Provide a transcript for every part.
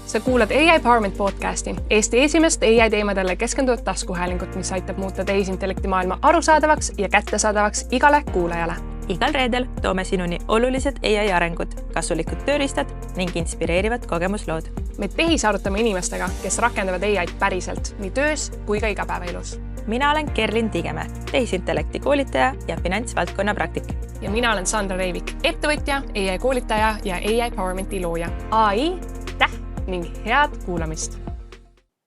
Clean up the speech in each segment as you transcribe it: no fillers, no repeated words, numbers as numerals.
Sa kuulad AI Empowerment podcasti, Eesti esimest AI teemadele keskenduvat taskuhäälingut, mis aitab muuta tehisintellekti maailma arusaadavaks ja kättesaadavaks igale kuulajale. Igal reedel toome sinuni olulised AI arengud, kasulikud tööriistad ning inspireerivad kogemuslood. Me tehis arutame inimestega, kes rakendavad AI'd päriselt nii töös kui ka igapäevaelus. Mina olen Kerlin Tigemäe, tehisintellekti koolitaja ja finantsvaldkonna praktik. Ja mina olen Sandra Reivik, ettevõtja, AI koolitaja ja AI Empowermenti looja. AI, ning head kuulamist.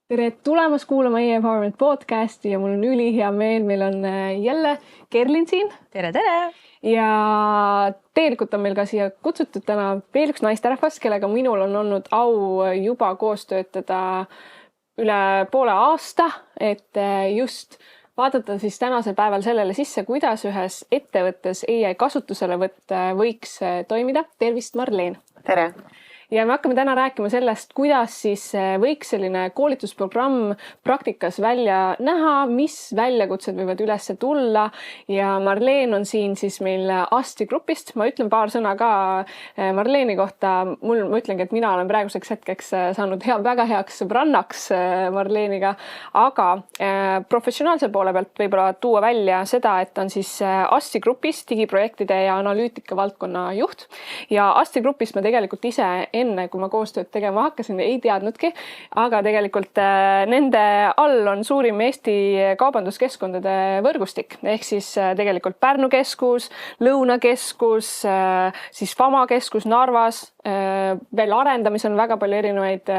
Tere tulemast kuulama AI Empowerment podcasti ja mul on ülihea meel, meil on jälle Kerlin siin. Tere, tere! Ja tegelikult on meil ka siia kutsutud täna veel üks naisterahvas, kellega minul on olnud au juba koos töötada üle poole aasta, et just vaadata siis tänasel päeval sellele sisse, kuidas ühes ettevõttes AI kasutuselevõtt võiks toimida. Tervist, Marleen! Tere! Ja me hakkame täna rääkima sellest, kuidas siis võiks selline koolitusprogramm praktikas välja näha, mis väljakutsed võivad üles tulla. Ja Marleen on siin siis meil Asti grupist. Ma ütlen paar sõna ka Marleeni kohta. Ma ütlengi, et mina olen praeguseks hetkeks saanud väga heaks sõbrannaks Marleeniga. Aga professionaalse poole pealt võib-olla tuua välja seda, et on siis Asti grupis digiprojektide ja analüütika valdkonna juht. Ja Asti grupis ma tegelikult ise enne, kui ma koostööd tegema hakkasin, ei teadnudki, aga tegelikult nende all on suurim Eesti kaubanduskeskkondade võrgustik, ehk siis tegelikult Pärnu keskus, Lõunakeskus, siis Fama keskus Narvas, veel arendamis on väga palju erinevaid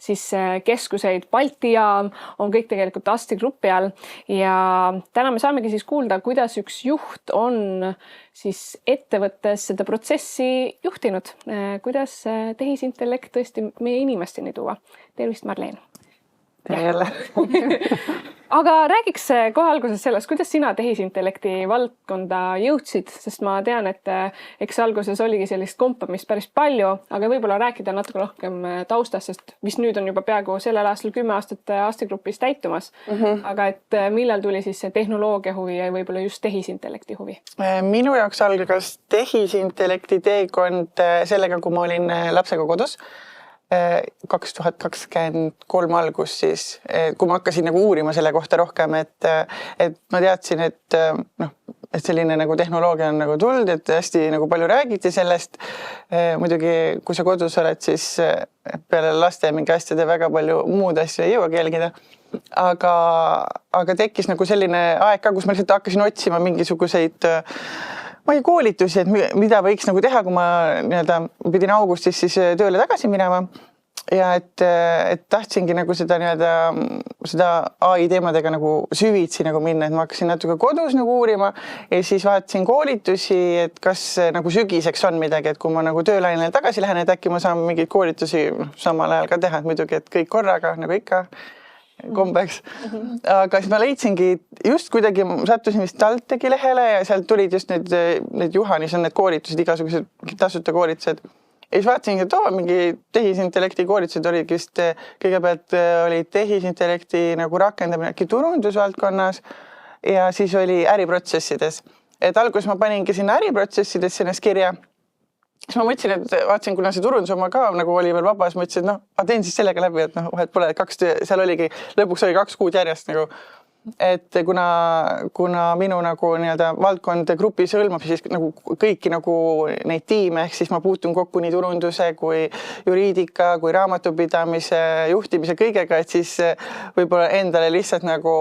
siis keskuseid, Balti jaam on kõik tegelikult Asti grupi all ja täna me saamegi siis kuulda, kuidas üks juht on siis ettevõttes seda protsessi juhtinud, kuidas tehisintellekt tõesti meie inimesteni tuua. Tervist, Marleen! Tere jälle! Aga räägiks kohe alguses sellest, kuidas sina tehisintellekti valdkonda jõudsid, sest ma tean, et eks alguses oligi sellist kompamist päris palju, aga võib-olla rääkida natuke rohkem taustast, sest mis nüüd on juba peaaegu sellel aastal 10 aastat Asti grupis täitumas. Aga et millal tuli siis see tehnoloogia huvi ja võib-olla just tehisintellekti huvi? Minu jaoks algas tehisintellekti teekond sellega, kui ma olin lapsega kodus. 2023 algus siis, kui ma hakkasin nagu uurima selle kohta rohkem, et ma teadsin, et selline nagu tehnoloogia on nagu tulnud, et hästi nagu palju räägiti sellest. Muidugi, kui sa kodus oled, siis peale laste mingi asjade väga palju muud asju ei jõuagi jälgida. Aga tekkis nagu selline aeg ka, kus ma lihtsalt hakkasin otsima mingisuguseid koolitusi, et mida võiks nagu teha, kui ma pidin augustis siis tööle tagasi minema ja et tahtsingi nagu seda AI teemadega nagu süvitsi nagu minna, et ma hakkasin natuke kodus nagu uurima ja siis vaatasin koolitusi, et kas nagu sügiseks on midagi, et kui ma nagu töölainele tagasi lähen, et äkki ma saan mingeid koolitusi samal ajal ka teha, et muidugi, et kõik korraga nagu ikka kombeks. Aga siis ma leidsingi, just kuidagi sattusin vist TalTechi lehele ja sealt tulid just need Juhanis on need koolitused, igasugused tasuta koolitused. Ja siis vaatasingi, et mingi tehisintellekti koolitused olid vist, kõigepealt oli tehisintellekti nagu rakendamine äkki turundusvaldkonnas ja siis oli äriprotsessides. Et alguses ma paningi sinna äriprotsessides sinnes kirja. Siis ma mõtlesin, et vaatasin, kuna see turundus oma ka nagu oli veel vabas, ma ütlesin, et ma teen siis sellega läbi, et vahet pole, seal oligi, lõpuks oli 2 kuud järjest nagu, et kuna minu nagu valdkond grupis hõlmab siis nagu kõiki nagu neid tiime, ehk siis ma puutun kokku nii turunduse kui juriidika, kui raamatupidamise, juhtimise kõigega, et siis võib-olla endale lihtsalt nagu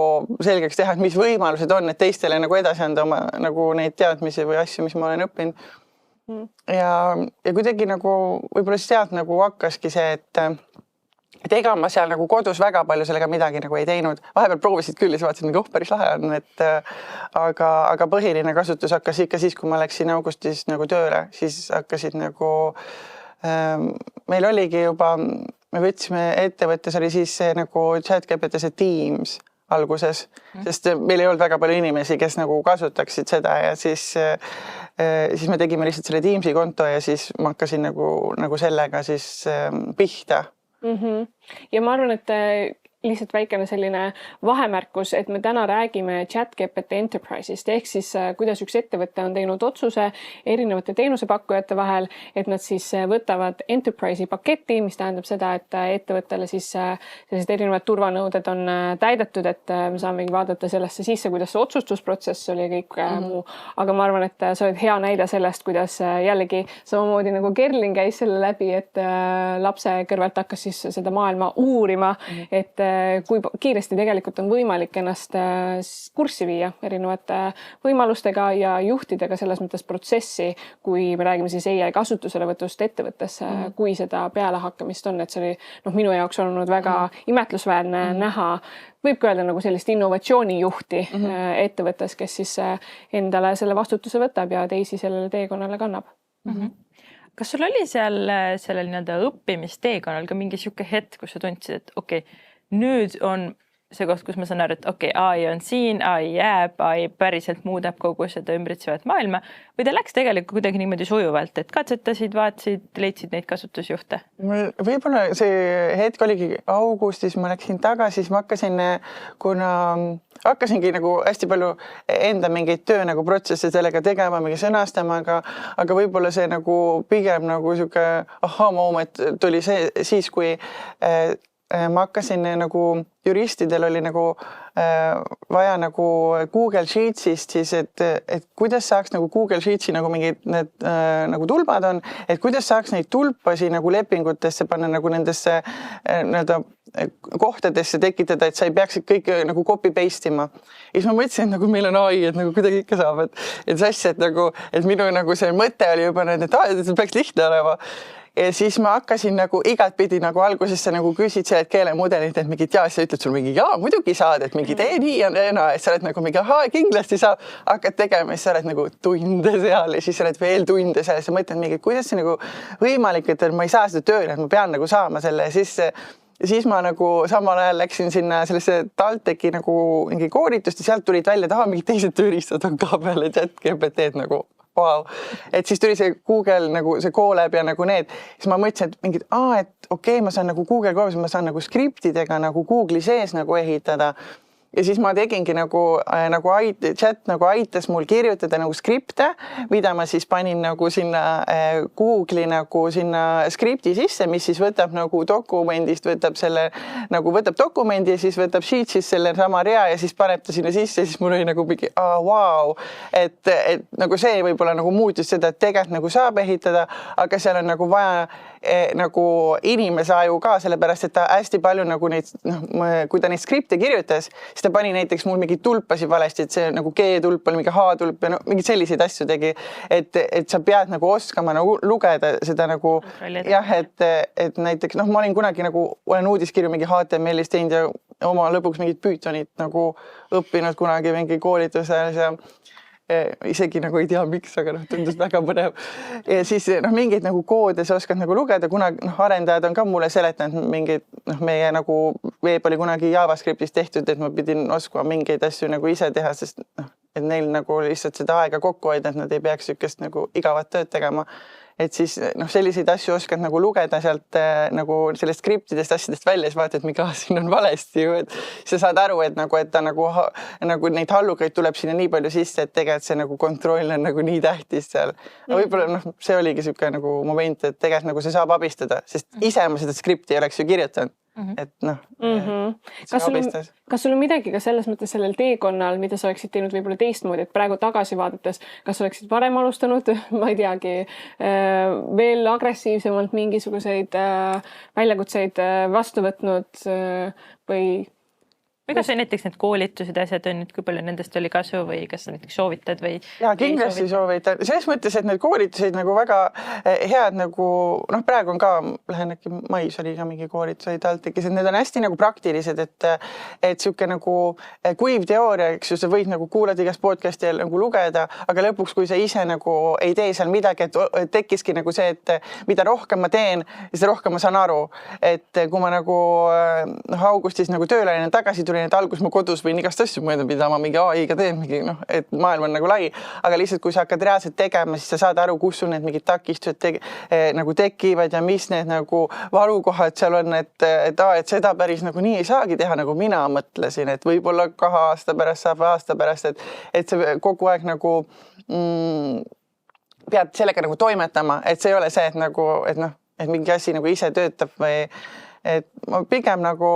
selgeks teha, et mis võimalused on, et teistele nagu edasi anda oma nagu neid teadmisi või asju, mis ma olen õppinud. Ja kuidagi nagu võib-olla sealt nagu hakkaski see, et ega ma seal nagu kodus väga palju sellega midagi nagu ei teinud. Vahepeal proovisid küll ja siis vaatasin, et päris lahe on, aga põhiline kasutus hakkas ikka siis, kui ma läksin augustis nagu tööle, siis hakkasid nagu, meil oligi juba, me võtsime ettevõttes oli siis nagu ChatGPT see Teams alguses, sest meil ei olnud väga palju inimesi, kes nagu kasutaksid seda ja siis me tegime lihtsalt selle Teamsi konto ja siis ma hakkasin nagu sellega siis pihta. Ja ma arvan, et lihtsalt väikene selline vahemärkus, et me täna räägime ChatGPT Enterprise'ist ehk siis kuidas üks ettevõte on teinud otsuse erinevate teenusepakkujate vahel, et nad siis võtavad Enterprise'i paketi, mis tähendab seda, et ettevõttele siis sellised erinevad turvanõuded on täidetud, et me saamegi vaadata sellesse sisse, kuidas see otsustusprotsess oli ja kõik muu. Aga ma arvan, et sa oled hea näide sellest, kuidas jällegi samamoodi nagu Kerlin käis selle läbi, et lapse kõrvalt hakkas siis seda maailma uurima, et kui kiiresti tegelikult on võimalik ennast kurssi viia erinevate võimalustega ja juhtida ka selles mõttes protsessi, kui me räägime siis AI kasutuselevõtust ettevõttesse, kui seda pealehakkamist on, et see oli minu jaoks olnud väga imetlusväärne näha, võib ka öelda nagu sellist innovatsioonijuhti ettevõttes, kes siis endale selle vastutuse võtab ja teisi sellele teekonnale kannab. Kas sul oli sellel nii-öelda õppimisteekonnal ka mingi siuke hetk, kus sa tundsid, et okei, nüüd on see koht, kus ma saan aru, et AI on siin, AI jääb, AI päriselt muudab kogu seda ümbritsevat maailma või ta läks tegelikult kuidagi niimoodi sujuvalt, et katsetasid, vaatasid, leidsid neid kasutusjuhte? Võib-olla see hetk oligi augustis, ma läksin tagasi, siis ma hakkasingi nagu hästi palju enda mingeid töö nagu protsesse sellega tegema, mingi sõnastama, aga võib-olla see nagu pigem nagu siuke aha-moment tuli siis, kui ma hakkasin nagu juristidel oli nagu vaja nagu Google Sheetsist siis, et kuidas saaks nagu Google Sheetsi nagu mingid need nagu tulbad on, et kuidas saaks neid tulpasi nagu lepingutesse panna nagu nendesse kohtadesse tekitada, et sa ei peaks kõik nagu copy-paste ima. Ja siis ma mõtlesin, et nagu meil on AI, et nagu kuidagi ikka saab, et sassi, et minu nagu see mõte oli juba, et see peaks lihtne olema. Ja siis ma hakkasin nagu igat pidi nagu algusesse nagu küsid sellelt keelemudelit, et mingid ja, sa ütled sul mingi ja, muidugi saad, et mingi tee nii ja naa, et sa oled nagu mingi kindlasti saab, hakkad tegema, siis sa oled nagu tunde seal ja siis sa oled veel tunde seal ja sa mõtled mingi, kuidas see nagu võimalik, et ma ei saa seda tööle, et ma pean nagu saama selle ja siis ma nagu samal ajal läksin sinna sellesse TalTechi nagu mingi koolitust ja sealt tulid välja taha mingid teised tööriistad on ka peale ChatGPT-d nagu wow. Et siis tuli see Google nagu see Colab ja nagu need, siis ma mõtlesin, et mingid, et okei, ma saan nagu Google Colabis, ma saan nagu skriptidega nagu Google'i sees nagu ehitada. Ja siis ma tegingi chat nagu aitas mul kirjutada nagu skripte, mida ma siis panin nagu sinna Google'i nagu sinna skripti sisse, mis siis võtab nagu dokumendist, võtab dokumendi ja siis võtab Sheets'is selle sama rea ja siis paneb ta sinna sisse ja siis mul oli nagu mingi, wow. Et nagu see võib-olla nagu muutis seda, et tegelikult nagu saab ehitada, aga seal on nagu vaja nagu inimese aju ka, sellepärast, et ta hästi palju nagu neid, kui ta neid skripte kirjutas, siis ta pani näiteks mul mingeid tulpasid valesti, et see nagu G-tulp oli mingi H-tulp ja mingeid selliseid asju tegi, et sa pead nagu oskama nagu lugeda seda nagu jah, et näiteks ma olin kunagi nagu, olen uudiskirju mingi HTML-is teinud ja oma lõpuks mingid Pythonit nagu õppinud kunagi mingi koolitusel ja isegi nagu ei tea miks, aga tundus väga põnev. Ja siis mingeid nagu koode sa oskad nagu lugeda, kunagi arendajad on ka mulle seletanud mingeid, meie nagu veeb oli kunagi JavaScriptis tehtud, et ma pidin oskama mingeid asju nagu ise teha, sest et neil nagu lihtsalt seda aega kokku hoida, et nad ei peaks sükest nagu igavat tööd tegema. Et siis selliseid asju oskad nagu lugeda sealt nagu sellest skriptidest asjadest välja, siis vaatad, miga siin on valesti ju, et sa saad aru, et ta nagu neid hallukaid tuleb sinna nii palju sisse, et tegelikult see nagu kontroll on nagu nii tähtis seal. Võib-olla see oligi siuke nagu moment, et tegelikult nagu see saab abistada, sest ise ma seda skripti ei oleks ju kirjutanud. Et kas sul on midagi ka selles mõttes sellel teekonnal, mida sa oleksid teinud võib-olla teistmoodi, et praegu tagasi vaadates, kas oleksid varem alustanud, ma ei teagi, veel agressiivsemalt mingisuguseid väljakutseid vastu võtnud või kas see näiteks need koolitused ja asjad on, et kui palju nendest oli kasu või kas sa näiteks soovitad või? Ja kindlasti soovitan. Selles mõttes, et need koolitused nagu väga head nagu, praegu on ka, lähen äkki mais oli ka mingi koolitus oli TalTechis, et need on hästi nagu praktilised, et siuke nagu kuiv teooria, eks ju, sa võid nagu kuulada igast podcasti ja nagu lugeda, aga lõpuks, kui sa ise nagu ei tee seal midagi, et tekkiski nagu see, et mida rohkem ma teen, seda rohkem ma saan aru, et kui ma nagu augustis nagu tööle tagasi olin, et alguses ma kodus võin igast asju mõelda, mida ma mingi AI-ga teen, mingi noh, et maailm on nagu lai, aga lihtsalt kui sa hakkad reaalselt tegema, siis sa saad aru, kus sul need mingid takistused nagu tekivad ja mis need nagu valukohad seal on, et seda päris nagu nii ei saagi teha, nagu mina mõtlesin, et võib-olla 2 aasta pärast saab aasta pärast, et see kogu aeg nagu pead sellega nagu toimetama, et see ei ole see, et nagu, et noh, et mingi asi nagu ise töötab või et ma pigem nagu,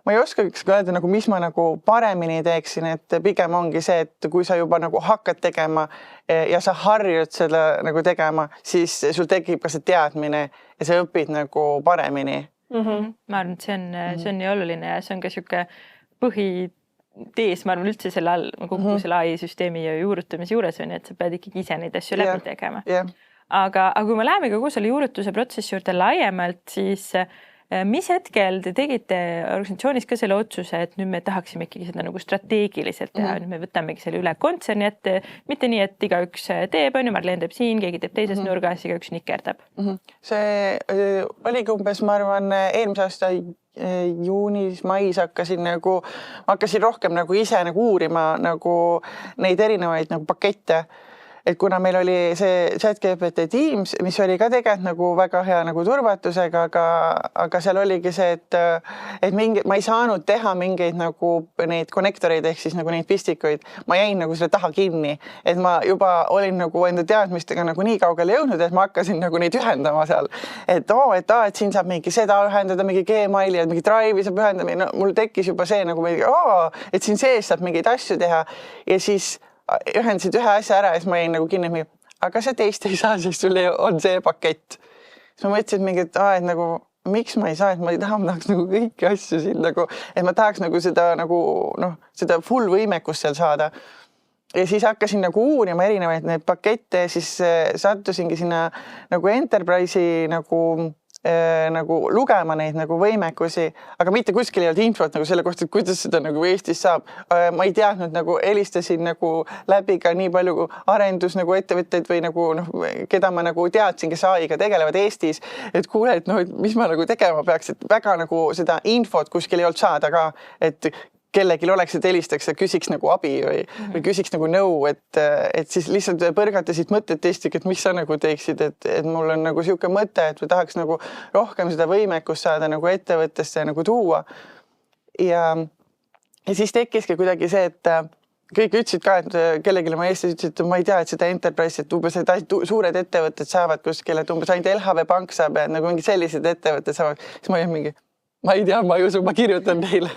ma ei oskaks öelda nagu, mis ma nagu paremini teeksin, et pigem ongi see, et kui sa juba nagu hakkad tegema ja sa harjud seda nagu tegema, siis sul tekib ka see teadmine ja sa õpid nagu paremini. Ma arvan, et see on nii oluline ja see on ka sihuke põhitees, ma arvan üldse selle all, kogu selle AI-süsteemi ja juurutamise juures on, et sa pead ikkagi ise neid asju läbi tegema. Aga kui me läheme kogu selle juurutuse protsessi juurde laiemalt, siis mis hetkel te tegite organisatsioonis ka selle otsuse, et nüüd me tahaksime ikkagi seda nagu strateegiliselt teha, nüüd me võtamegi selle üle kontserni ette, mitte nii, et igaüks teeb, Marleen teeb siin, keegi teeb teises nurgas, igaüks nikerdab. See oligi umbes, ma arvan, eelmise aasta juunis, mais hakkasin rohkem nagu ise nagu uurima nagu neid erinevaid nagu pakette. Et kuna meil oli see ChatGPT Teams, mis oli ka tegelikult nagu väga hea nagu turvatusega, aga seal oligi see, et ma ei saanud teha mingeid nagu neid konnektoreid ehk siis nagu neid pistikuid. Ma jäin nagu selle taha kinni, et ma juba olin nagu enda teadmistega nagu nii kaugele jõudnud, et ma hakkasin nagu neid ühendama seal. Et siin saab mingi seda ühendada, mingi Gmaili, mingi Drive'i saab ühendada. No, mul tekkis juba see nagu, et siin sees saab mingeid asju teha ja siis ühendasid ühe asja ära ja siis ma jäin nagu kinni, aga see teist ei saa, siis sul on see pakett. Siis ma mõtlesin mingi, et nagu, miks ma ei saa, et ma tahaks nagu kõiki asju siin nagu, et ma tahaks nagu seda nagu, noh, seda full võimekust seal saada. Ja siis hakkasin nagu uurima erinevaid neid pakette ja siis sattusingi sinna nagu Enterprise'i nagu lugema neid nagu võimekusi, aga mitte kuskil ei olnud infot nagu selle kohta, et kuidas seda nagu Eestis saab. Ma ei teadnud, nagu helistasin nagu läbi ka nii palju arendus nagu ettevõtteid või nagu noh, keda ma nagu teadsin, kes AI-ga tegelevad Eestis, et kuule, et noh, et mis ma nagu tegema peaks, et väga nagu seda infot kuskil ei olnud saada ka, et kellelgi oleks, et helistaks ja küsiks nagu abi või küsiks nagu nõu, et siis lihtsalt põrgatasid mõtted teistik, et mis sa nagu teeksid, et mul on nagu sihuke mõte, et või tahaks nagu rohkem seda võimekust saada nagu ettevõttesse nagu tuua. Ja siis tekkiski kuidagi see, et kõik ütlesid ka, et kellelegi ma Eestis ütlesid, et ma ei tea, et seda Enterprise, et umbes suured ettevõtted saavad kuskil, et umbes ainult LHV Pank saab ja nagu mingi sellised ettevõtted saavad, siis ma jäin mingi ma ei tea, ma ei usu, ma kirjutan neile,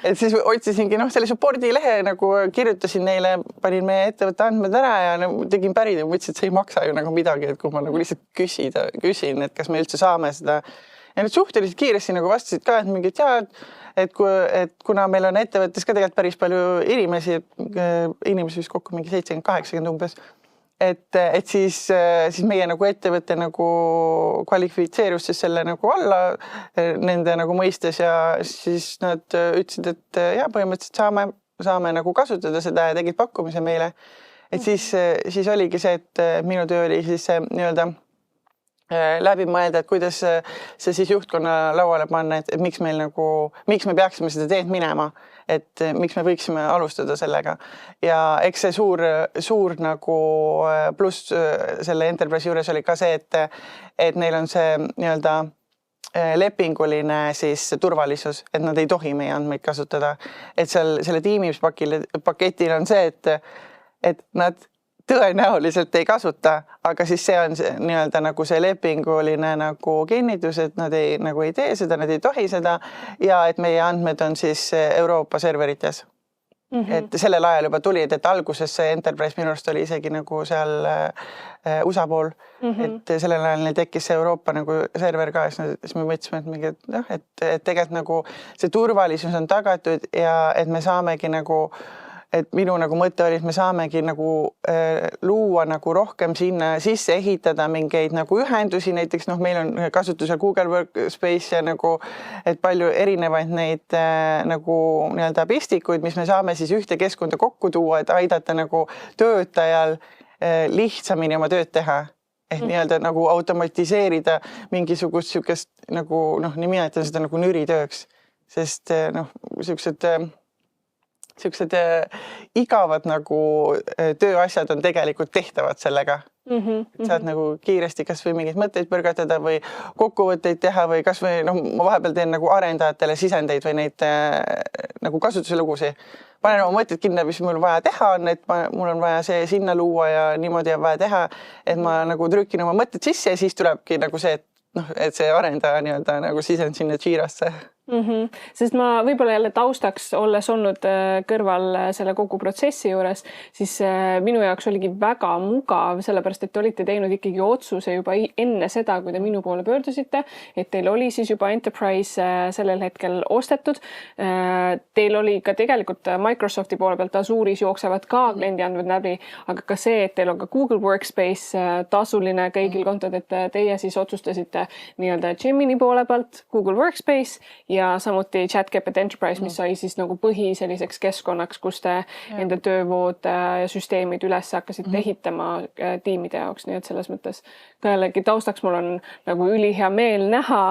et siis otsisingi selle supporti lehe, nagu kirjutasin neile, panin meie ettevõtte andmed ära ja tegin pärid ja mõtlesin, et see ei maksa ju nagu midagi, et kui ma nagu lihtsalt küsin, et kas me üldse saame seda. Ja nüüd suhteliselt kiiresti nagu vastasid ka, et mingid et kuna meil on ettevõttes ka tegelikult päris palju inimesi vist kokku mingi 70-80 umbes, et siis meie nagu ettevõtte nagu kvalifitseerus siis selle nagu alla nende nagu mõistes ja siis nad ütlesid, et põhimõtteliselt saame nagu kasutada seda ja tegid pakkumise meile. Et siis oligi see, et minu töö oli siis nii-öelda läbi mõelda, et kuidas see siis juhtkonna lauale panna, et miks me peaksime seda teed minema, et miks me võiksime alustada sellega. Ja eks see suur nagu pluss selle Enterprise juures oli ka see, et neil on see nii-öelda lepinguline siis turvalisus, et nad ei tohi meie andmeid kasutada. Et selle Teams paketil on see, et nad tõenäoliselt ei kasuta, aga siis see on nii-öelda nagu see lepinguline nagu kinnitus, et nad ei tee seda, nad ei tohi seda ja et meie andmed on siis Euroopa serverites. Et sellel ajal juba tuli, et alguses see Enterprise minu arust oli isegi nagu seal USA pool, et sellel ajal neil tekkis see Euroopa nagu server ka, siis me mõtlesime, et tegelikult nagu see turvalisus on tagatud ja et me saamegi nagu et minu nagu mõte oli, et me saamegi nagu luua nagu rohkem sinna sisse ehitada mingeid nagu ühendusi, näiteks meil on kasutusel Google Workspace ja nagu, et palju erinevaid neid nagu nii-öelda pistikuid, mis me saame siis ühte keskkonda kokku tuua, et aidata nagu töötajal lihtsamini oma tööd teha. Ehk nii-öelda nagu automatiseerida mingisugust sükest nagu nimetan seda nagu nüritööks, sest sellised siuksed igavad nagu tööasjad on tegelikult tehtavad sellega. Saad nagu kiiresti kas või mingeid mõtteid põrgatada või kokkuvõtteid teha või kas või ma vahepeal teen nagu arendajatele sisendeid või neid nagu kasutuse lugusi. Panen oma mõtted kinni, mis mul vaja teha on, et mul on vaja see sinna luua ja niimoodi on vaja teha, et ma nagu trükin oma mõtted sisse ja siis tulebki nagu see, et see arendaja nii-öelda nagu sisend sinna Jirasse. Sest ma võib-olla jälle taustaks olles olnud kõrval selle kogu protsessi juures, siis minu jaoks oligi väga mugav, sellepärast et te olite teinud ikkagi otsuse juba enne seda, kui te minu poole pöördusite, et teil oli siis juba Enterprise sellel hetkel ostetud. Teil oli ka tegelikult Microsofti poole pealt Azure'is jooksevad ka kliendiandmed läbi, aga ka see, et teil on ka Google Workspace tasuline kõigil kontod, et teie siis otsustasite nii-öelda Gemini poole pealt Google Workspace ja samuti ChatGPT Enterprise, mis sai siis nagu põhi selliseks keskkonnaks, kus te enda töövood ja süsteemid üles hakkasite ehitama tiimide jaoks, nii et selles mõttes ka jällegi taustaks mul on nagu ülihea meel näha,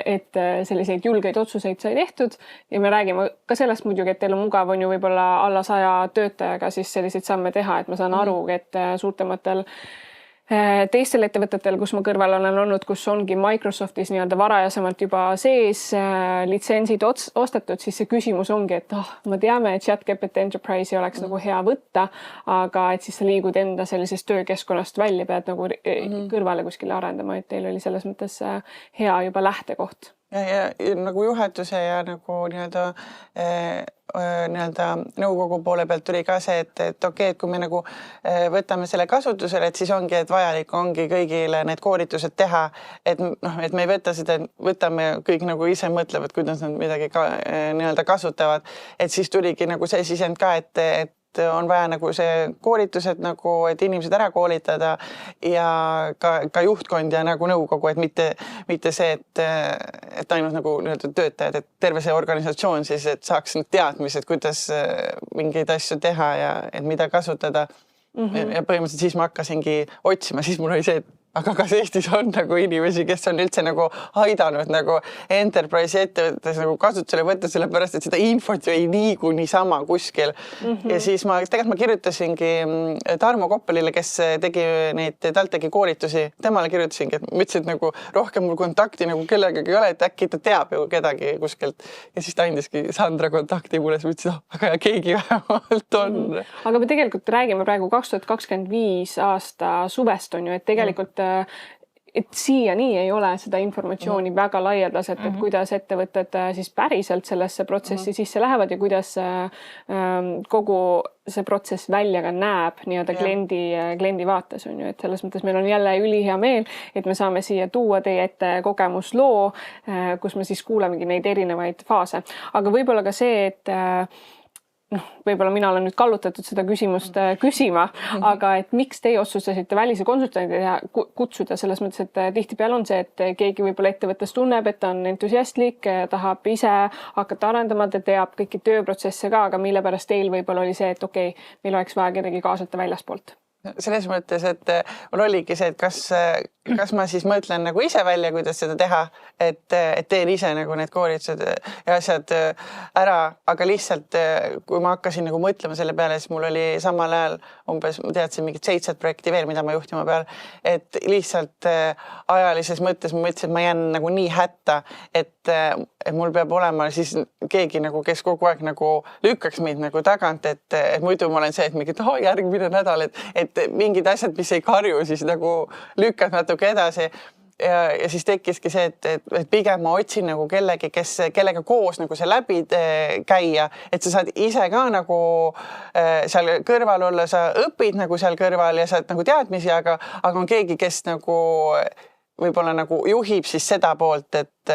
et selliseid julgeid otsuseid sai tehtud ja me räägime ka sellest muidugi, et teil on mugav on ju võib-olla alla 100 töötajaga siis selliseid samme teha, et ma saan aru, et suurtematel teistel ettevõtetel, kus ma kõrval olen olnud, kus ongi Microsoftis nii-öelda varajasemalt juba sees litsentsid ostetud, siis see küsimus ongi, et me teame, et ChatGPT Enterprise'i oleks nagu hea võtta, aga et siis sa liigud enda sellisest töökeskkonnast välja, pead nagu kõrvale kuskile arendama, et teil oli selles mõttes hea juba lähtekoht. Ja nagu juhatuse ja nagu nii-öelda nõukogu poole pealt tuli ka see, et okei, et kui me nagu võtame selle kasutusele, et siis ongi, et vajalik ongi kõigile need koolitused teha, et me ei võta seda, võtame kõik nagu ise mõtlevad, kuidas nad midagi ka nii-öelda kasutavad, et siis tuligi nagu see sisend ka, et on vaja nagu see koolitused nagu, et inimesed ära koolitada ja ka juhtkond ja nagu nõukogu, et mitte see, et ainult nagu nii-öelda töötajad, et terve see organisatsioon siis, et saaks need teadmised, kuidas mingeid asju teha ja et mida kasutada. Ja põhimõtteliselt siis ma hakkasingi otsima, siis mul oli see, et aga kas Eestis on nagu inimesi, kes on üldse nagu aidanud nagu Enterprise ettevõttes nagu kasutusele võtta, sellepärast, et seda infot ju ei liigu niisama kuskil. Ja siis ma kirjutasingi Tarmo Koppelile, kes tegi talt tegi koolitusi, temale kirjutasingi, et ma ütlesin, et nagu rohkem mul kontakti nagu kellegagi ei ole, et äkki ta teab ju kedagi kuskilt. Ja siis ta andiski Sandra kontakti mulle, siis ma ütlesin, aga ja keegi vähemalt on. Aga me tegelikult räägime praegu 2025 aasta suvest on ju, et tegelikult et siiani ei ole seda informatsiooni väga laialdaselt, et kuidas ettevõtted siis päriselt sellesse protsessi sisse lähevad ja kuidas kogu see protsess välja ka näeb nii-öelda kliendi vaates on ju, et selles mõttes meil on jälle ülihea meel, et me saame siia tuua teie ette kogemusloo, kus me siis kuulemegi neid erinevaid faase. Aga võib-olla ka see, et võib-olla mina olen nüüd kallutatud seda küsimust küsima, aga et miks teie otsustasite välise konsultandi kutsuda selles mõttes, et tihtipeale on see, et keegi võib-olla ettevõttes tunneb, et ta on entusiastlik, tahab ise hakata arendama, ta teab kõiki tööprotsesse ka, aga mille pärast teil võib-olla oli see, et okei, meil oleks vaja kedagi kaasata väljaspoolt? Selles mõttes, et mul oligi see, et kas ma siis mõtlen nagu ise välja, kuidas seda teha, et teen ise nagu need koolitused ja asjad ära, aga lihtsalt kui ma hakkasin nagu mõtlema selle peale, siis mul oli samal ajal umbes, ma teadsin mingit 7 projekti veel, mida ma juhtima peal, et lihtsalt ajalises mõttes ma mõtlesin, et ma jään nagu nii hätta, et mul peab olema siis keegi nagu, kes kogu aeg nagu lükkaks meid nagu tagant, et muidu ma olen see, et mingi järgmine nädal, et mingid asjad, mis ei karju, siis nagu lükkad natuke edasi. Ja siis tekkiski see, et pigem ma otsin nagu kellegi, kellega koos nagu see läbi käia, et sa saad ise ka nagu seal kõrval olla, sa õpid nagu seal kõrval ja saad nagu teadmisi, aga on keegi, kes nagu võib-olla nagu juhib siis seda poolt, et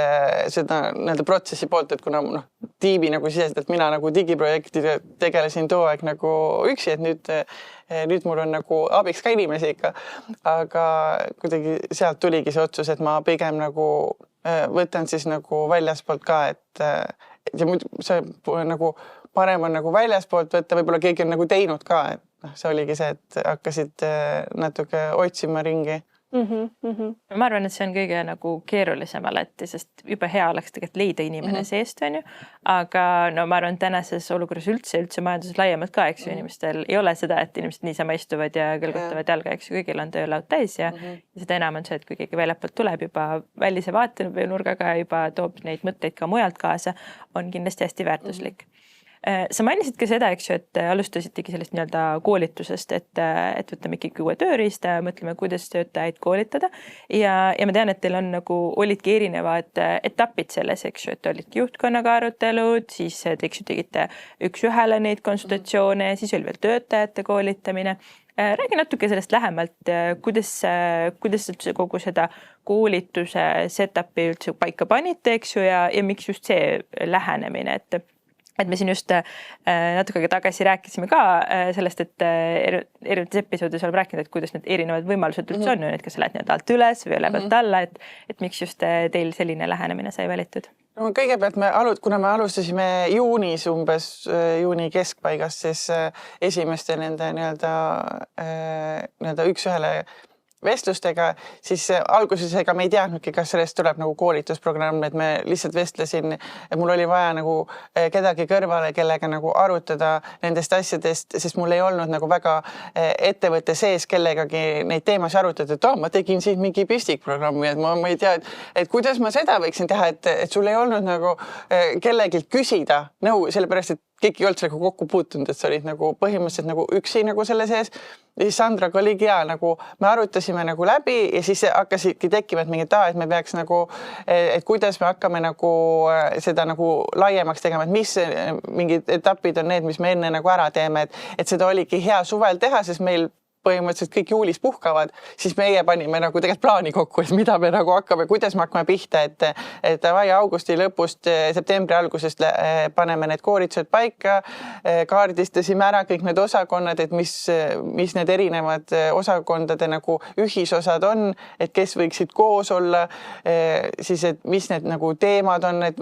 seda nii-öelda protsessi poolt, et kuna tiimi nagu siseselt, et mina nagu digiprojektide tegelesin too aeg nagu üksi, et nüüd mul on nagu abiks ka inimesi ikka, aga kuidagi sealt tuligi see otsus, et ma pigem nagu võtan siis nagu väljaspoolt ka, et ja see nagu parem on nagu väljaspoolt võtta, võib-olla keegi on nagu teinud ka, et see oligi see, et hakkasid natuke otsima ringi. ma arvan, et see on kõige nagu keerulisem alati, sest jube hea oleks tegelikult leida inimene seest, on ju. Aga no ma arvan, tänases olukorras üldse majanduses laiemalt ka, eks ju, inimestel ei ole seda, et inimesed niisama istuvad ja kõlgutavad jalga, eks ju, kõigil on töölaud täis ja seda enam on see, et kui keegi väljapoolt tuleb juba välise vaatenurgaga ja juba toob neid mõtteid ka mujalt kaasa, on kindlasti hästi väärtuslik. Sa mainisid ka seda, eks ju, et alustasitegi sellest nii-öelda koolitusest, et võtame ikkagi uue tööriista ja mõtleme, kuidas töötajaid koolitada. Ja ma tean, et teil on nagu, olidki erinevad etapid selles, eks ju, et olidki juhtkonnaga arutelud, siis te tegite üks-ühele neid konsultatsioone, siis oli veel töötajate koolitamine. Räägi natuke sellest lähemalt, kuidas kogu seda koolituse setupi üldse paika panite, eks ju, ja miks just see lähenemine, et me siin just natuke tagasi rääkisime ka sellest, et erinevates episoodides oleme rääkinud, et kuidas need erinevad võimalused üldse on, et kas sa lähed nii-öelda alt üles või ülevalt alla, et miks just teil selline lähenemine sai valitud? No, kõigepealt kuna me alustasime juunis, umbes juuni keskpaigas, siis esimeste nende nii-öelda üks-ühele vestlustega, siis alguses ega me ei teadnudki, kas sellest tuleb nagu koolitusprogramm, et me lihtsalt vestlesin, et mul oli vaja nagu kedagi kõrvale, kellega nagu arutada nendest asjadest, sest mul ei olnud nagu väga ettevõtte sees kellegagi neid teemasid arutada, et ma tegin siin mingi pistikprogrammi, et ma ei tea, et kuidas ma seda võiksin teha, et sul ei olnud nagu kellegilt küsida nõu, sellepärast, et kõik ei olnud sellega kokku puutunud, et sa olid nagu põhimõtteliselt nagu üksi nagu selle sees. Ja siis Sandraga oligi hea, nagu me arutasime nagu läbi ja siis hakkasidki tekkima, et et me peaks nagu, et kuidas me hakkame nagu seda nagu laiemaks tegema, et mis mingid etapid on need, mis me enne nagu ära teeme, et seda oligi hea suvel teha, sest meil põhimõtteliselt kõik juulis puhkavad, siis meie panime nagu tegelikult plaani kokku, et mida me nagu hakkame, kuidas me hakkame pihta, et augusti lõpust, septembri algusest paneme need koolitused paika, kaardistasime ära kõik need osakonnad, et mis need erinevad osakondade nagu ühisosad on, et kes võiksid koos olla, siis et mis need nagu teemad on, et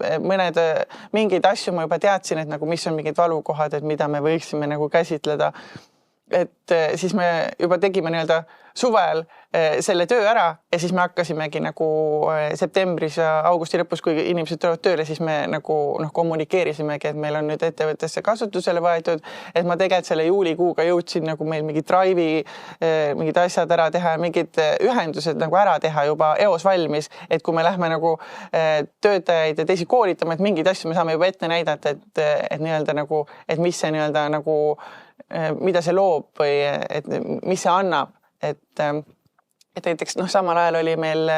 mingeid asju ma juba teadsin, et nagu mis on mingid valukohad, et mida me võiksime nagu käsitleda. Et siis me juba tegime nii-öelda suvel selle töö ära ja siis me hakkasimegi nagu septembris ja augusti lõpus, kui inimesed tulevad tööle, siis me nagu kommunikeerisimegi, et meil on nüüd ettevõttesse kasutusele võetud, et ma tegelikult selle juulikuuga jõudsin nagu meil mingi Drive'i, mingid asjad ära teha ja mingid ühendused nagu ära teha juba eos valmis, et kui me lähme nagu töötajaid ja teisi koolitama, et mingeid asju me saame juba ette näidata, et nii-öelda nagu, et mis see nii-öelda nagu mida see loob või et mis see annab, et näiteks samal ajal oli meil,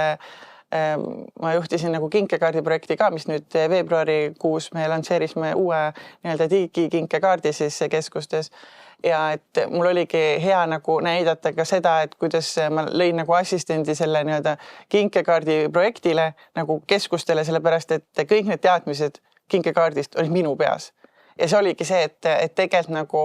ma juhtisin nagu kinkekaardi projekti ka, mis nüüd veebruarikuus me lansseerisime uue nii-öelda digikinkekaardi siis keskustes ja et mul oligi hea nagu näidata ka seda, et kuidas ma lõin nagu assistendi selle nii-öelda kinkekaardi projektile nagu keskustele, sellepärast et kõik need teadmised kinkekaardist olid minu peas. Ja see oligi see, et tegelikult nagu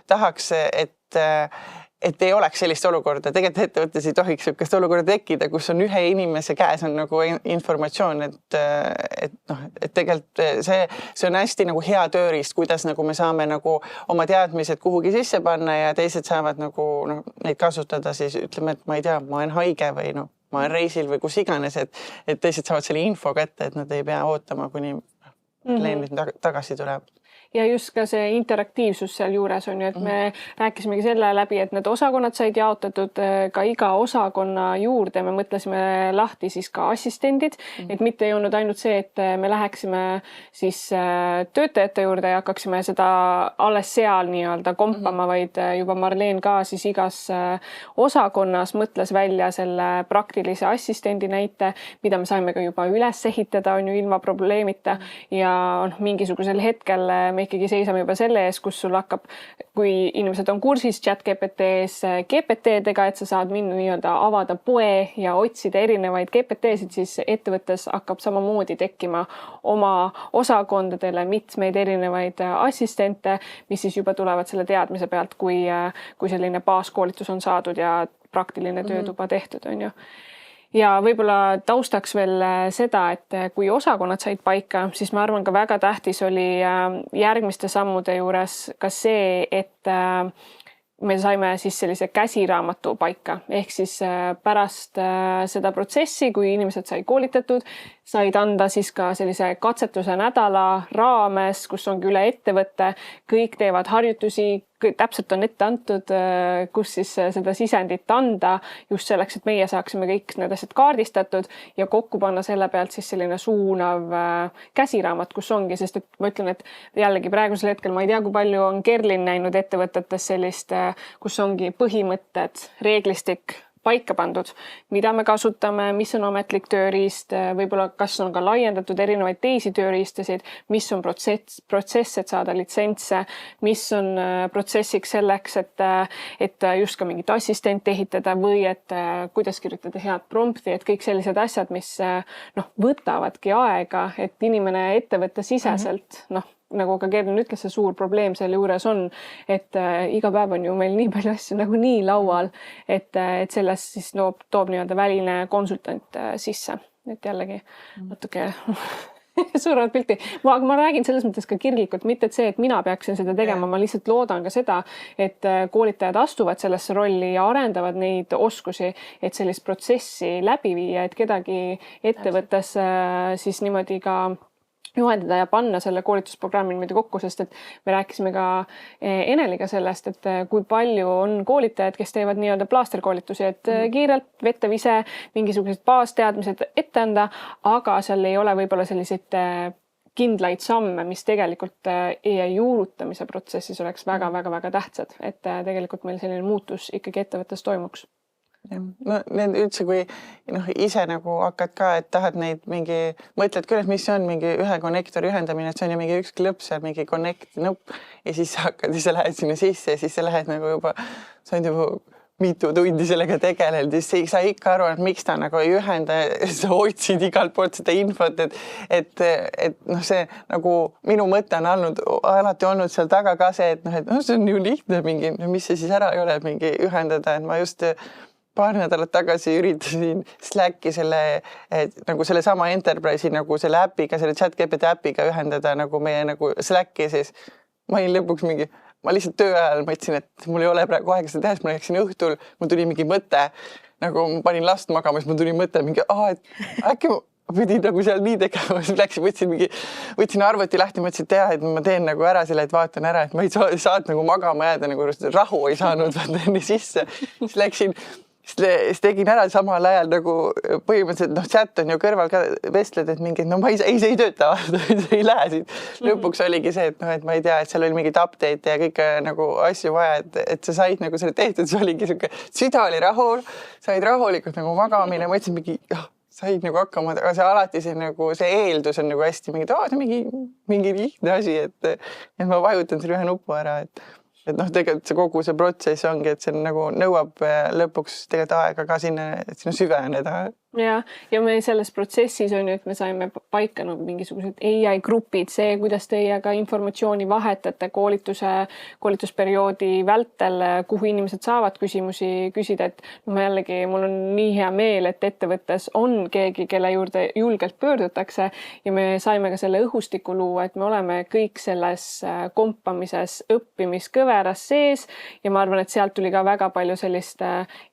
tahaks, et ei oleks sellist olukorda. Tegelikult ettevõttes ei tohiks sellist olukorda tekkida, kus on ühe inimese käes on nagu informatsioon, et tegelikult see on hästi nagu hea tööriist, kuidas nagu me saame nagu oma teadmised kuhugi sisse panna ja teised saavad nagu neid kasutada siis ütleme, et ma ei tea, ma olen haige või ma olen reisil või kus iganes, et teised saavad selle info kätte, et nad ei pea ootama, kuni klient tagasi tuleb. Ja just ka see interaktiivsus seal juures on ju, et me rääkisimegi selle läbi, et need osakonnad said jaotatud ka iga osakonna juurde. Me mõtlesime lahti siis ka assistendid, et mitte ei olnud ainult see, et me läheksime siis töötajate juurde ja hakkaksime seda alles seal nii-öelda kompama, vaid juba Marleen ka siis igas osakonnas mõtles välja selle praktilise assistendi näite, mida me saime ka juba üles ehitada, on ju ilma probleemita ja mingisugusel hetkel me ikkagi seisame juba selle ees, kus sul hakkab, kui inimesed on kursis ChatGPT-s GPT-dega, et sa saad minna nii-öelda avada poe ja otsida erinevaid GPT-sid, siis ettevõttes hakkab samamoodi tekkima oma osakondadele mitmeid erinevaid assistente, mis siis juba tulevad selle teadmise pealt, kui selline baaskoolitus on saadud ja praktiline tööd juba tehtud, on ju. Ja võib-olla taustaks veel seda, et kui osakonnad said paika, siis ma arvan ka väga tähtis oli järgmiste sammude juures ka see, et me saime siis sellise käsiraamatu paika, ehk siis pärast seda protsessi, kui inimesed sai koolitatud, said anda siis ka sellise katsetuse nädala raames, kus ongi üle ettevõtte, kõik teevad harjutusi, täpselt on ette antud, kus siis seda sisendit anda, just selleks, et meie saaksime kõik need asjad kaardistatud ja kokku panna selle pealt siis selline suunav käsiraamat, kus ongi, sest et ma ütlen, et jällegi praegusel hetkel ma ei tea, kui palju on Kerlin näinud ettevõtetes sellist, kus ongi põhimõtted, reeglistik paika pandud, mida me kasutame, mis on ametlik tööriist, võib-olla kas on ka laiendatud erinevaid teisi tööriistasid, mis on protsess, et saada litsentse, mis on protsessiks selleks, et just ka mingit assistenti ehitada või et kuidas kirjutada head prompti, et kõik sellised asjad, mis võtavadki aega, et inimene ettevõtte siseselt, nagu ka Kerlin ütles, see suur probleem selle juures on, et iga päev on ju meil nii palju asju nagu nii laual, et sellest siis toob nii-öelda väline konsultant sisse, et jällegi natuke suuremat pilti. Ma räägin selles mõttes ka kirglikult, mitte et see, et mina peaksin seda tegema, ma lihtsalt loodan ka seda, et koolitajad astuvad sellesse rolli ja arendavad neid oskusi, et sellist protsessi läbi viia, et kedagi ettevõttes siis niimoodi ka juhendada ja panna selle koolitusprogrammi niimoodi kokku, sest et me rääkisime ka Eneliga sellest, et kui palju on koolitajad, kes teevad nii-öelda plaasterkoolitusi, et kiirelt vettav ise mingisugused baasteadmised ette anda, aga seal ei ole võib-olla selliseid kindlaid samme, mis tegelikult juurutamise protsessis oleks väga-väga-väga tähtsad, et tegelikult meil selline muutus ikkagi ettevõttes toimuks. No need üldse, kui ise nagu hakkad ka, et tahad neid mõtled küll, et mis on mingi ühe konnektori ühendamine, et see on ju mingi üks klõps seal, mingi connect nupp ja siis sa lähed sinna sisse ja siis sa lähed nagu juba, sa oled juba mitu tundi sellega tegelenud ja siis sa ikka aru, et miks ta nagu ei ühenda, sa otsid igalt poolt seda infot, et see nagu minu mõte on alati olnud seal taga ka see, et see on ju lihtne mingi, mis see siis ära ei ole mingi ühendada, et ma just paar nädalat tagasi üritasin Slacki nagu selle sama Enterprise'i nagu selle äpiga, selle ChatGPT äpiga ühendada nagu meie nagu Slacki, siis ma olin lõpuks ma lihtsalt töö ajal mõtlesin, et mul ei ole praegu aega seda teha, siis ma läksin õhtul, mul tuli mingi mõte, nagu ma panin last magama, siis mul tuli mõte et äkki ma pidin nagu seal nii tegema, siis võtsin arvuti lahti, mõtlesin, et ma teen nagu ära selle, et vaatan ära, et ma ei saanud nagu magama jääda, nagu rahu ei saanud vaata enne sisse, siis tegin ära samal ajal nagu põhimõtteliselt, chat on ju kõrval ka vestled, et mingi, see ei tööta, see ei lähe siit. Lõpuks oligi see, et ma ei tea, et seal oli mingid update ja kõike nagu asju vaja, et sa said nagu selle tehtud, see oligi siuke, süda oli rahul, said rahulikult nagu magamine, mõtlesin mingi, said nagu hakkama, aga see alati see eeldus on nagu hästi mingi lihtne asi, et ma vajutan selle ühe nupu ära, et tegelikult see kogu see protsess ongi, et see nagu nõuab lõpuks tegelikult aega ka sinna süveneda. Ja me selles protsessis on ju, et me saime paika mingisugused AI grupid, see, kuidas teiega informatsiooni vahetate koolitusperioodi vältel, kuhu inimesed saavad küsimusi küsida, et mul on nii hea meel, et ettevõttes on keegi, kelle juurde julgelt pöördutakse ja me saime ka selle õhustiku luua, et me oleme kõik selles kompamises õppimiskõveras sees ja ma arvan, et sealt tuli ka väga palju sellist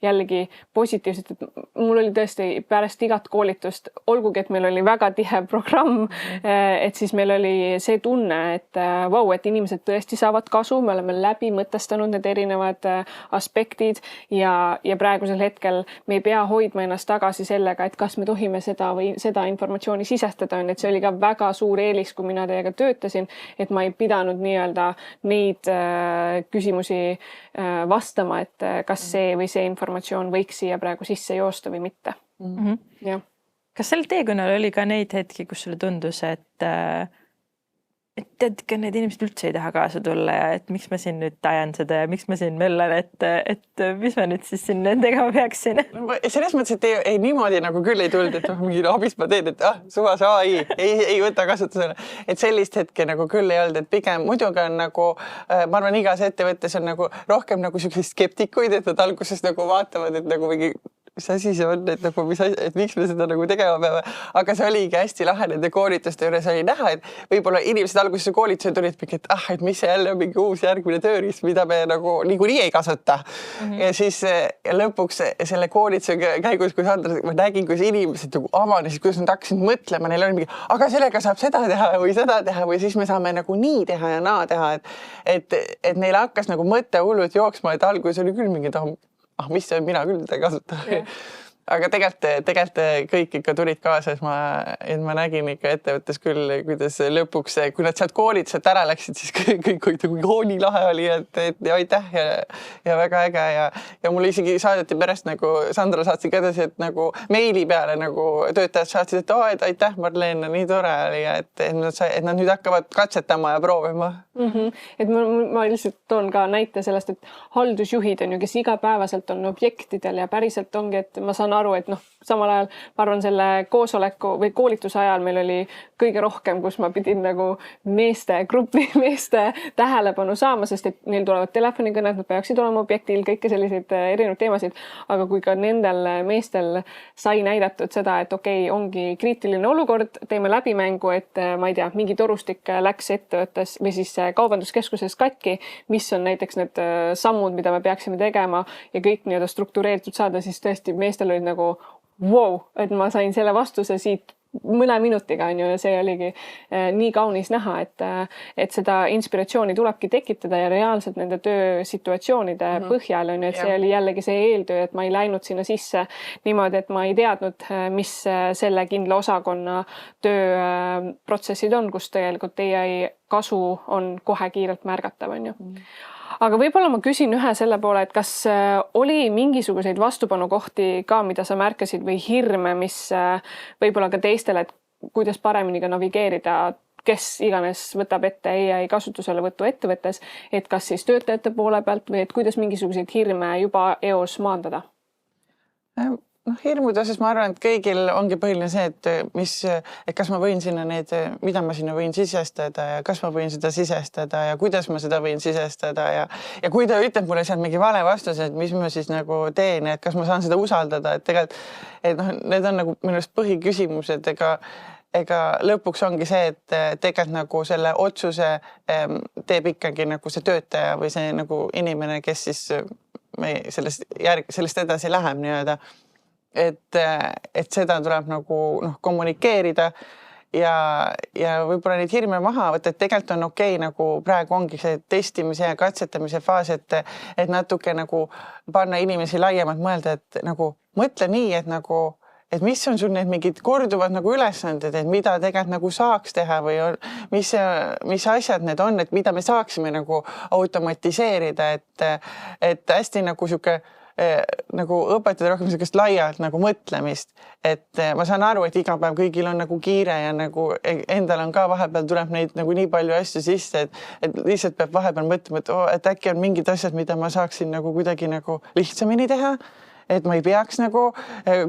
jällegi positiivset, et mul oli tõesti pärast igat koolitust, olgugi, et meil oli väga tihe programm, et siis meil oli see tunne, et et inimesed tõesti saavad kasu, me oleme läbi mõtestanud need erinevad aspektid ja praegusel hetkel me ei pea hoidma ennast tagasi sellega, et kas me tohime seda või seda informatsiooni sisestada, et see oli ka väga suur eelis, kui mina teiega töötasin, et ma ei pidanud nii-öelda neid küsimusi vastama, et kas see või see informatsioon võiks siia praegu sisse joosta või mitte. Ja. Kas sellel teekonnal oli ka neid hetki, kus sulle tundus, et need inimesed üldse ei taha kaasa tulla ja et miks ma siin nüüd ajan seda ja miks ma siin möllan, et mis ma nüüd siis siin tegema peaksin? Selles mõttes, et ei niimoodi nagu küll ei tulnud, et mingi abist ma teen, et suvas AI ei võta kasutusele. Et sellist hetke nagu küll ei olnud, et pigem muidugi on nagu, ma arvan, igas ettevõttes on nagu rohkem nagu selliseid skeptikuid, et nad alguses nagu vaatavad, et nagu mingi mis asi see on, et nagu et miks me seda nagu tegema peame, aga see oligi hästi lahe nende koolituste juures oli näha, et võib-olla inimesed alguses koolitusel tulid, et mis see jälle on mingi uus järgmine tööriist, mida me nagu niikuinii ei kasuta. Ja siis lõpuks selle koolituse käigus, kui ma nägin, kuidas inimesed nagu avanesid, kuidas nad hakkasid mõtlema, neil oli mingi, aga sellega saab seda teha või siis me saame nagu nii teha ja naa teha, et neil hakkas nagu mõte hullult jooksma, et alguses oli küll mingi, mis see on, mina küll ei kasuta. Aga tegelikult kõik ikka tulid kaasa, et ma nägin ikka ettevõttes küll, kuidas lõpuks, kui nad sealt koolituselt ära läksid, siis kõik olid nagu nii lahe oli, et aitäh ja väga äge ja mulle isegi saadeti pärast nagu Sandra saatsi ka edasi, et nagu meili peale nagu töötajad saatsid, et aitäh, Marleen, nii tore oli, et nad nüüd hakkavad katsetama ja proovima. Et ma lihtsalt toon ka näite sellest, et haldusjuhid on ju, kes igapäevaselt on objektidel ja päriselt ongi, et ma saan aru, et samal ajal ma arvan selle koosoleku või koolituse ajal meil oli kõige rohkem, kus ma pidin nagu meeste tähelepanu saama, sest et neil tulevad telefonikõned, nad peaksid olema objektil, kõike selliseid erinevaid teemasid, aga kui ka nendel meestel sai näidatud seda, et ongi kriitiline olukord, teeme läbimängu, et ma ei tea, mingi torustik läks ettevõttes või siis kaubanduskeskuses katki, mis on näiteks need sammud, mida me peaksime tegema ja kõik nii-öelda struktureeritud saada, siis tõesti meestel olid nagu et ma sain selle vastuse siit mõne minutiga on ju ja see oligi nii kaunis näha, et seda inspiratsiooni tulebki tekitada ja reaalselt nende töösituatsioonide põhjal on ju, et see oli jällegi see eeltöö, et ma ei läinud sinna sisse niimoodi, et ma ei teadnud, mis selle kindla osakonna tööprotsessid on, kus tegelikult teie kasu on kohe kiirelt märgatav on ju. Aga võib-olla ma küsin ühe selle poole, et kas oli mingisuguseid vastupanukohti ka, mida sa märkasid või hirme, mis võib-olla ka teistele, et kuidas paremini ka navigeerida, kes iganes võtab ette AI kasutuselevõttu ettevõttes, et kas siis töötajate poole pealt või et kuidas mingisuguseid hirme juba eos maandada? Hirmude osas ma arvan, et kõigil ongi põhiline see, et kas ma võin sinna mida ma sinna võin sisestada ja kas ma võin seda sisestada ja kuidas ma seda võin sisestada ja kui ta ütleb mulle sealt mingi vale vastuse, et mis ma siis nagu teen, et kas ma saan seda usaldada, et tegelikult, need on nagu minu arust põhiküsimused, ega lõpuks ongi see, et tegelikult nagu selle otsuse teeb ikkagi nagu see töötaja või see nagu inimene, kes siis sellest edasi läheb nii-öelda. Et seda tuleb nagu kommunikeerida ja võib-olla neid hirme maha võtta, et tegelikult on okei, nagu praegu ongi see testimise ja katsetamise faas, et natuke nagu panna inimesi laiemalt mõelda, et nagu mõtle nii, et mis on sul need mingid korduvad nagu ülesanded, et mida tegelikult nagu saaks teha või mis asjad need on, et mida me saaksime nagu automatiseerida, et hästi nagu sihuke nagu õpetada rohkem sellist laialt nagu mõtlemist, et ma saan aru, et iga päev kõigil on nagu kiire ja nagu endal on ka vahepeal tuleb neid nagu nii palju asju sisse, et lihtsalt peab vahepeal mõtlema, et äkki on mingid asjad, mida ma saaksin nagu kuidagi nagu lihtsamini teha, et ma ei peaks nagu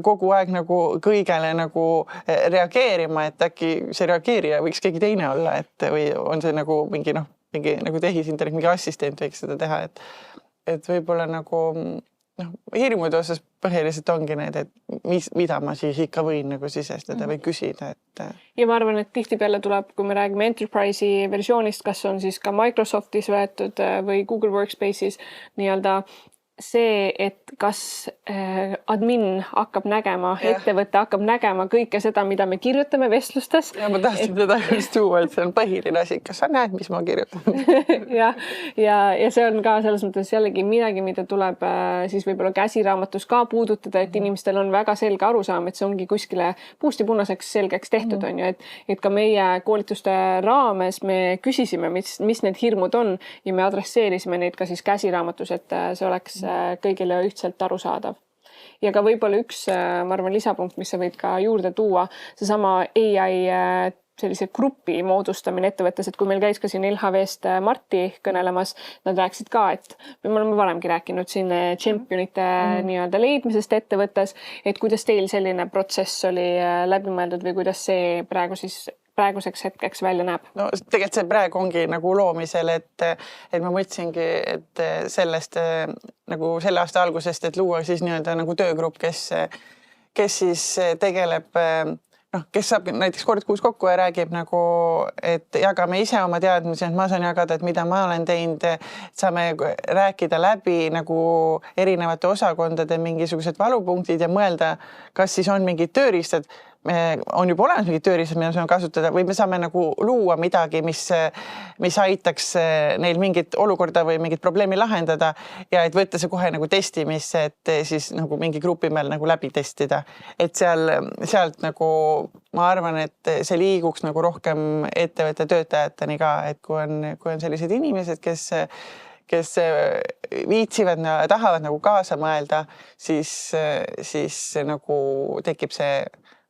kogu aeg nagu kõigele nagu reageerima, et äkki see reageerija võiks keegi teine olla, et või on see nagu mingi nagu tehisintellekt, mingi assistent võiks seda teha, et võib-olla nagu hirmude osas põhiliselt ongi need, et mida ma siis ikka võin nagu sisestada või küsida. Ja ma arvan, et tihtipeale tuleb, kui me räägime Enterprise'i versioonist, kas on siis ka Microsoftis võetud või Google Workspace'is nii-öelda see, et kas admin hakkab nägema, ettevõte hakkab nägema kõike seda, mida me kirjutame vestlustes. Ja ma tahtsin seda just tuua, et see on põhiline asi, kas sa näed, mis ma kirjutan? ja see on ka selles mõttes jällegi midagi, mida tuleb siis võib-olla käsiraamatus ka puudutada, et inimestel on väga selge arusaam, et see ongi kuskile puust ja punaseks selgeks tehtud on ju, et ka meie koolituste raames me küsisime, mis need hirmud on ja me adresseerisime neid ka siis käsiraamatus, et see oleks kõigile ühtselt arusaadav. Ja ka võib-olla üks, ma arvan, lisapunkt, mis sa võid ka juurde tuua, seesama AI sellise grupi moodustamine ettevõttes, et kui meil käis ka siin LHV-st Marti kõnelemas, nad rääkisid ka, et me oleme varemgi rääkinud siin championite nii-öelda leidmisest ettevõttes, et kuidas teil selline protsess oli läbi mõeldud või kuidas see praegu siis praeguseks hetkeks välja näeb? No tegelikult see praegu ongi nagu loomisel, et ma mõtlesingi, et sellest nagu selle aasta algusest, et luua siis nii-öelda nagu töögrupp, kes siis tegeleb, kes saab näiteks kord kuus kokku ja räägib nagu, et jagame ise oma teadmisi, et ma saan jagada, et mida ma olen teinud, saame rääkida läbi nagu erinevate osakondade mingisugused valupunktid ja mõelda, kas siis on mingid tööriistad, on juba olemas mingid tööriistad, mida me saame kasutada või me saame nagu luua midagi, mis aitaks neil mingit olukorda või mingit probleemi lahendada ja et võtta see kohe nagu testimisse, et siis nagu mingi grupi meil nagu läbi testida. Et sealt nagu ma arvan, et see liiguks nagu rohkem ettevõtte töötajateni ka, et kui on sellised inimesed, kes viitsivad ja tahavad nagu kaasa mõelda, siis nagu tekib see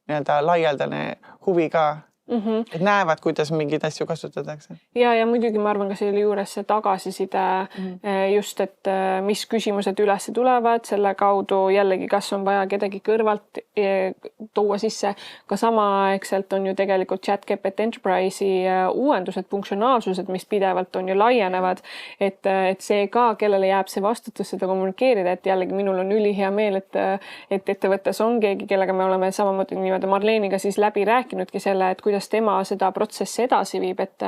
nii-öelda laialdane huvi ka, et näevad, kuidas mingeid asju kasutatakse. Ja muidugi ma arvan ka selle juures see tagasiside just, et mis küsimused üles tulevad, selle kaudu jällegi, kas on vaja kedagi kõrvalt tuua sisse. Ka samaaegselt on ju tegelikult ChatGPT Enterprise'i uuendused, funktsionaalsused, mis pidevalt on ju laienevad, et see ka, kellele jääb see vastutus seda kommunikeerida, et jällegi minul on ülihea meel, et ettevõttes on keegi, kellega me oleme samamoodi niimoodi Marleeniga siis läbi rääkinudki selle, et kuidas tema seda protsessi edasi viib, et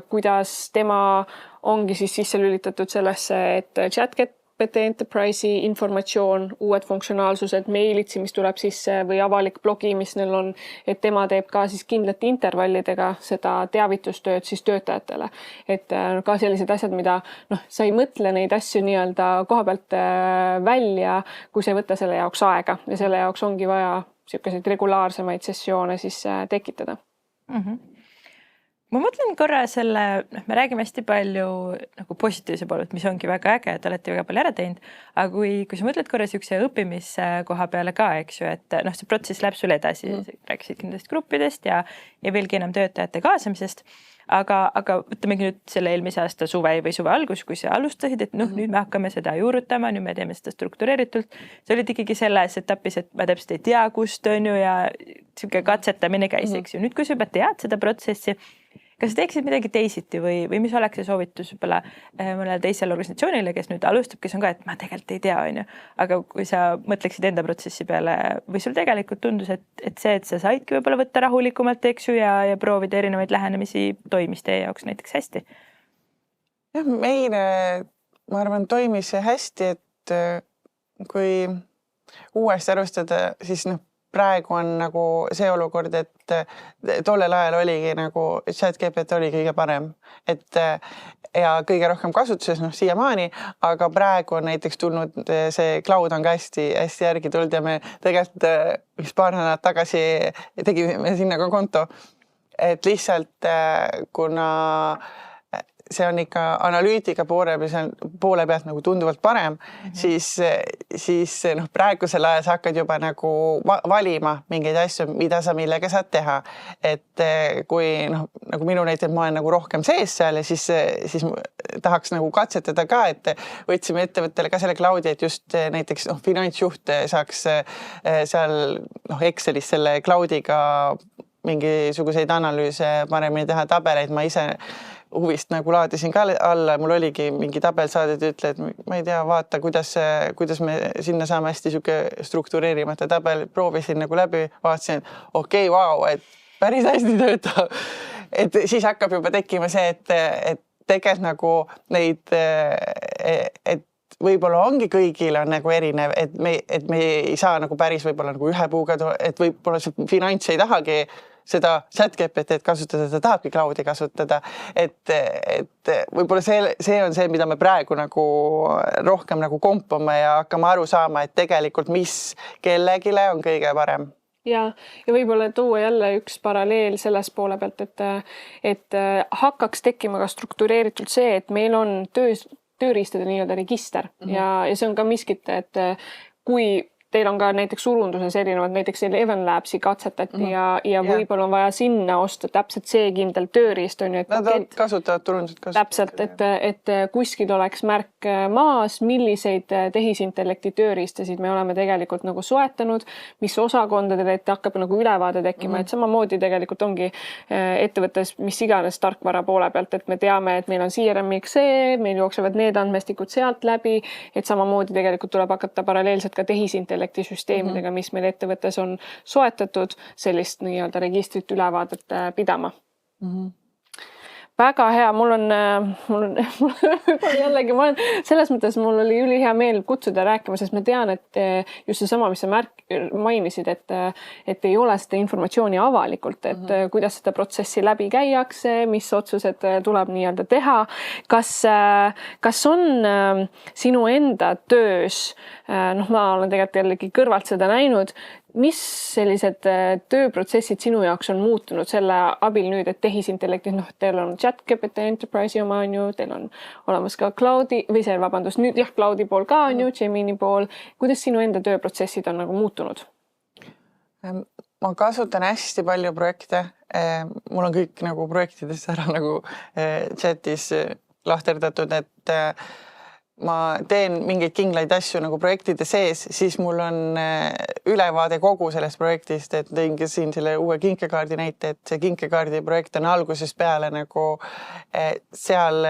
kuidas tema ongi siis sisse lülitatud sellesse, et ChatGPT Enterprise'i informatsioon, uued funktsionaalsused, meilitsi, mis tuleb sisse või avalik blogi, mis neil on, et tema teeb ka siis kindlate intervallidega seda teavitustööd siis töötajatele. Et ka sellised asjad, mida sa ei mõtle neid asju nii-öelda koha pealt välja, kui sa ei võta selle jaoks aega ja selle jaoks ongi vaja selliseid regulaarsemaid sessioone siis tekitada. Ma mõtlen korra selle, me räägime hästi palju nagu positiivse poole, mis ongi väga äge, et olete väga palju ära teinud, aga kui sa mõtled korra siukse õppimiskoha peale ka, eks ju, et see protsess läheb sul edasi, rääkisid kindlasti gruppidest ja veelgi enam töötajate kaasamisest, aga võtamegi nüüd selle eelmise aasta suve või suve algus, kui sa alustasid, et nüüd me hakkame seda juurutama, nüüd me teeme seda struktureeritult. See olid ikkagi selles etapis, et ma täpselt ei tea, kust on ju ja siuke katsetamine käis, eks ju. Nüüd, kui sa juba tead seda protsessi, kas sa teeksid midagi teisiti või mis oleks see soovitus võib-olla mõnele teisele organisatsioonile, kes nüüd alustab, kes on ka, et ma tegelikult ei tea, on ju. Aga kui sa mõtleksid enda protsessi peale või sul tegelikult tundus, et sa saidki võib-olla võtta rahulikumalt, eks ju, ja proovida erinevaid lähenemisi toimis teie jaoks näiteks hästi? Jah, meile, ma arvan, toimis see hästi, et kui uuesti alustada, siis praegu on nagu see olukord, et tollel ajal oligi nagu ChatGPT oli kõige parem, et ja kõige rohkem kasutuses siiamaani, aga praegu on näiteks tulnud see cloud on ka hästi järgi tulnud ja me tegelikult üks paar nädalat tagasi tegime sinna ka konto, et lihtsalt kuna see on ikka analüütika poole pealt nagu tunduvalt parem, siis praegusel ajal sa hakkad juba nagu valima mingeid asju, mida sa millega saad teha. Et kui nagu minu näitel ma olen nagu rohkem sees seal ja siis tahaks nagu katsetada ka, et võtsime ettevõttele ka selle cloudi, et just näiteks finantsjuht saaks seal Excelis selle cloudiga mingisuguseid analüüse paremini teha, tabeleid ma ise huvist nagu laadisin ka alla, mul oligi mingi tabel saadud, ütle, et ma ei tea, vaata, kuidas me sinna saame hästi siuke struktureerimata tabel, proovisin nagu läbi, vaatasin, et okei, vau, et päris hästi töötab. Et siis hakkab juba tekkima see, et tegelikult nagu neid, et võib-olla ongi kõigil on nagu erinev, et me ei saa nagu päris võib-olla nagu ühe puuga, et võib-olla see finants ei tahagi seda ChatGPT kasutada, ta tahabki cloudi kasutada, et võib-olla see on see, mida me praegu nagu rohkem nagu kompame ja hakkame aru saama, et tegelikult mis kellegile on kõige parem. Ja võib-olla tuua jälle üks paralleel selles poole pealt, et hakkaks tekkima ka struktureeritult see, et meil on tööriistade nii-öelda register ja see on ka miskit, et kui teil on ka näiteks surunduses erinevad, näiteks Eleven Labsi katsetati ja võib-olla on vaja sinna osta täpselt see kindel tööriist on ju, et nad kasutavad turundused täpselt, et kuskil oleks märk maas, milliseid tehisintellekti tööriistasid me oleme tegelikult nagu soetanud, mis osakondadele, et hakkab nagu ülevaade tekkima, et samamoodi tegelikult ongi ettevõttes mis iganes tarkvara poole pealt, et me teame, et meil on CRM-XE, meil jooksevad need andmestikud sealt läbi, et samamoodi tegelikult tuleb hakata paralleelselt ka tehisintellekti süsteemidega, mis meil ettevõttes on soetatud, sellist nii-öelda registrit ülevaadet pidama. Väga hea, mul on jällegi, selles mõttes mul oli ülihea meel kutsuda rääkima, sest ma tean, et just seesama, mis sa mainisid, et ei ole seda informatsiooni avalikult, et kuidas seda protsessi läbi käiakse, mis otsused tuleb nii-öelda teha. Kas on sinu enda töös, ma olen tegelikult jällegi kõrvalt seda näinud, mis sellised tööprotsessid sinu jaoks on muutunud selle abil nüüd, et tehisintellektis, teil on ChatGPT Enterprise'i oma on ju, teil on olemas ka Cloudi nüüd Cloudi pool ka on ju, Gemini pool. Kuidas sinu enda tööprotsessid on nagu muutunud? Ma kasutan hästi palju projekte. Mul on kõik nagu projektides ära nagu chatis lahterdatud, et ma teen mingeid kindlaid asju nagu projektide sees, siis mul on ülevaade kogu sellest projektist, et tõingi siin selle uue kinkekaardi näite, et see kinkekaardi projekt on algusest peale nagu seal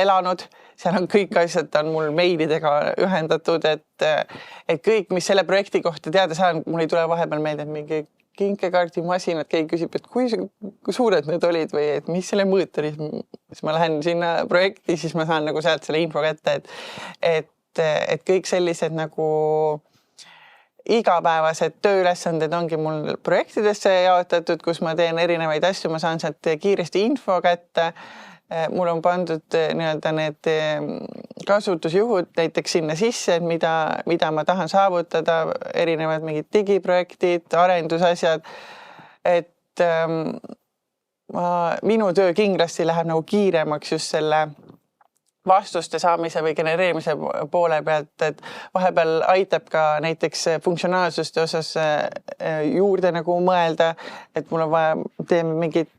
elanud, seal on kõik asjad on mul meilidega ühendatud, et kõik, mis selle projekti kohta teada saan, mul ei tule vahepeal meelde, et mingi kinkekaardi masinad, keegi küsib, et kui suured need olid või et mis selle mõõt oli, siis ma lähen sinna projekti, siis ma saan nagu sealt selle info kätte, et kõik sellised nagu igapäevased tööülesanded ongi mul projektidesse jaotatud, kus ma teen erinevaid asju, ma saan sealt kiiresti info kätte. Mul on pandud nii-öelda need kasutusjuhud näiteks sinna sisse, et mida ma tahan saavutada, erinevad mingid digiprojektid, arendusasjad, et minu töö kindlasti läheb nagu kiiremaks just selle vastuste saamise või genereerimise poole pealt, et vahepeal aitab ka näiteks funktsionaalsuste osas juurde nagu mõelda, et mul on vaja, teeme mingit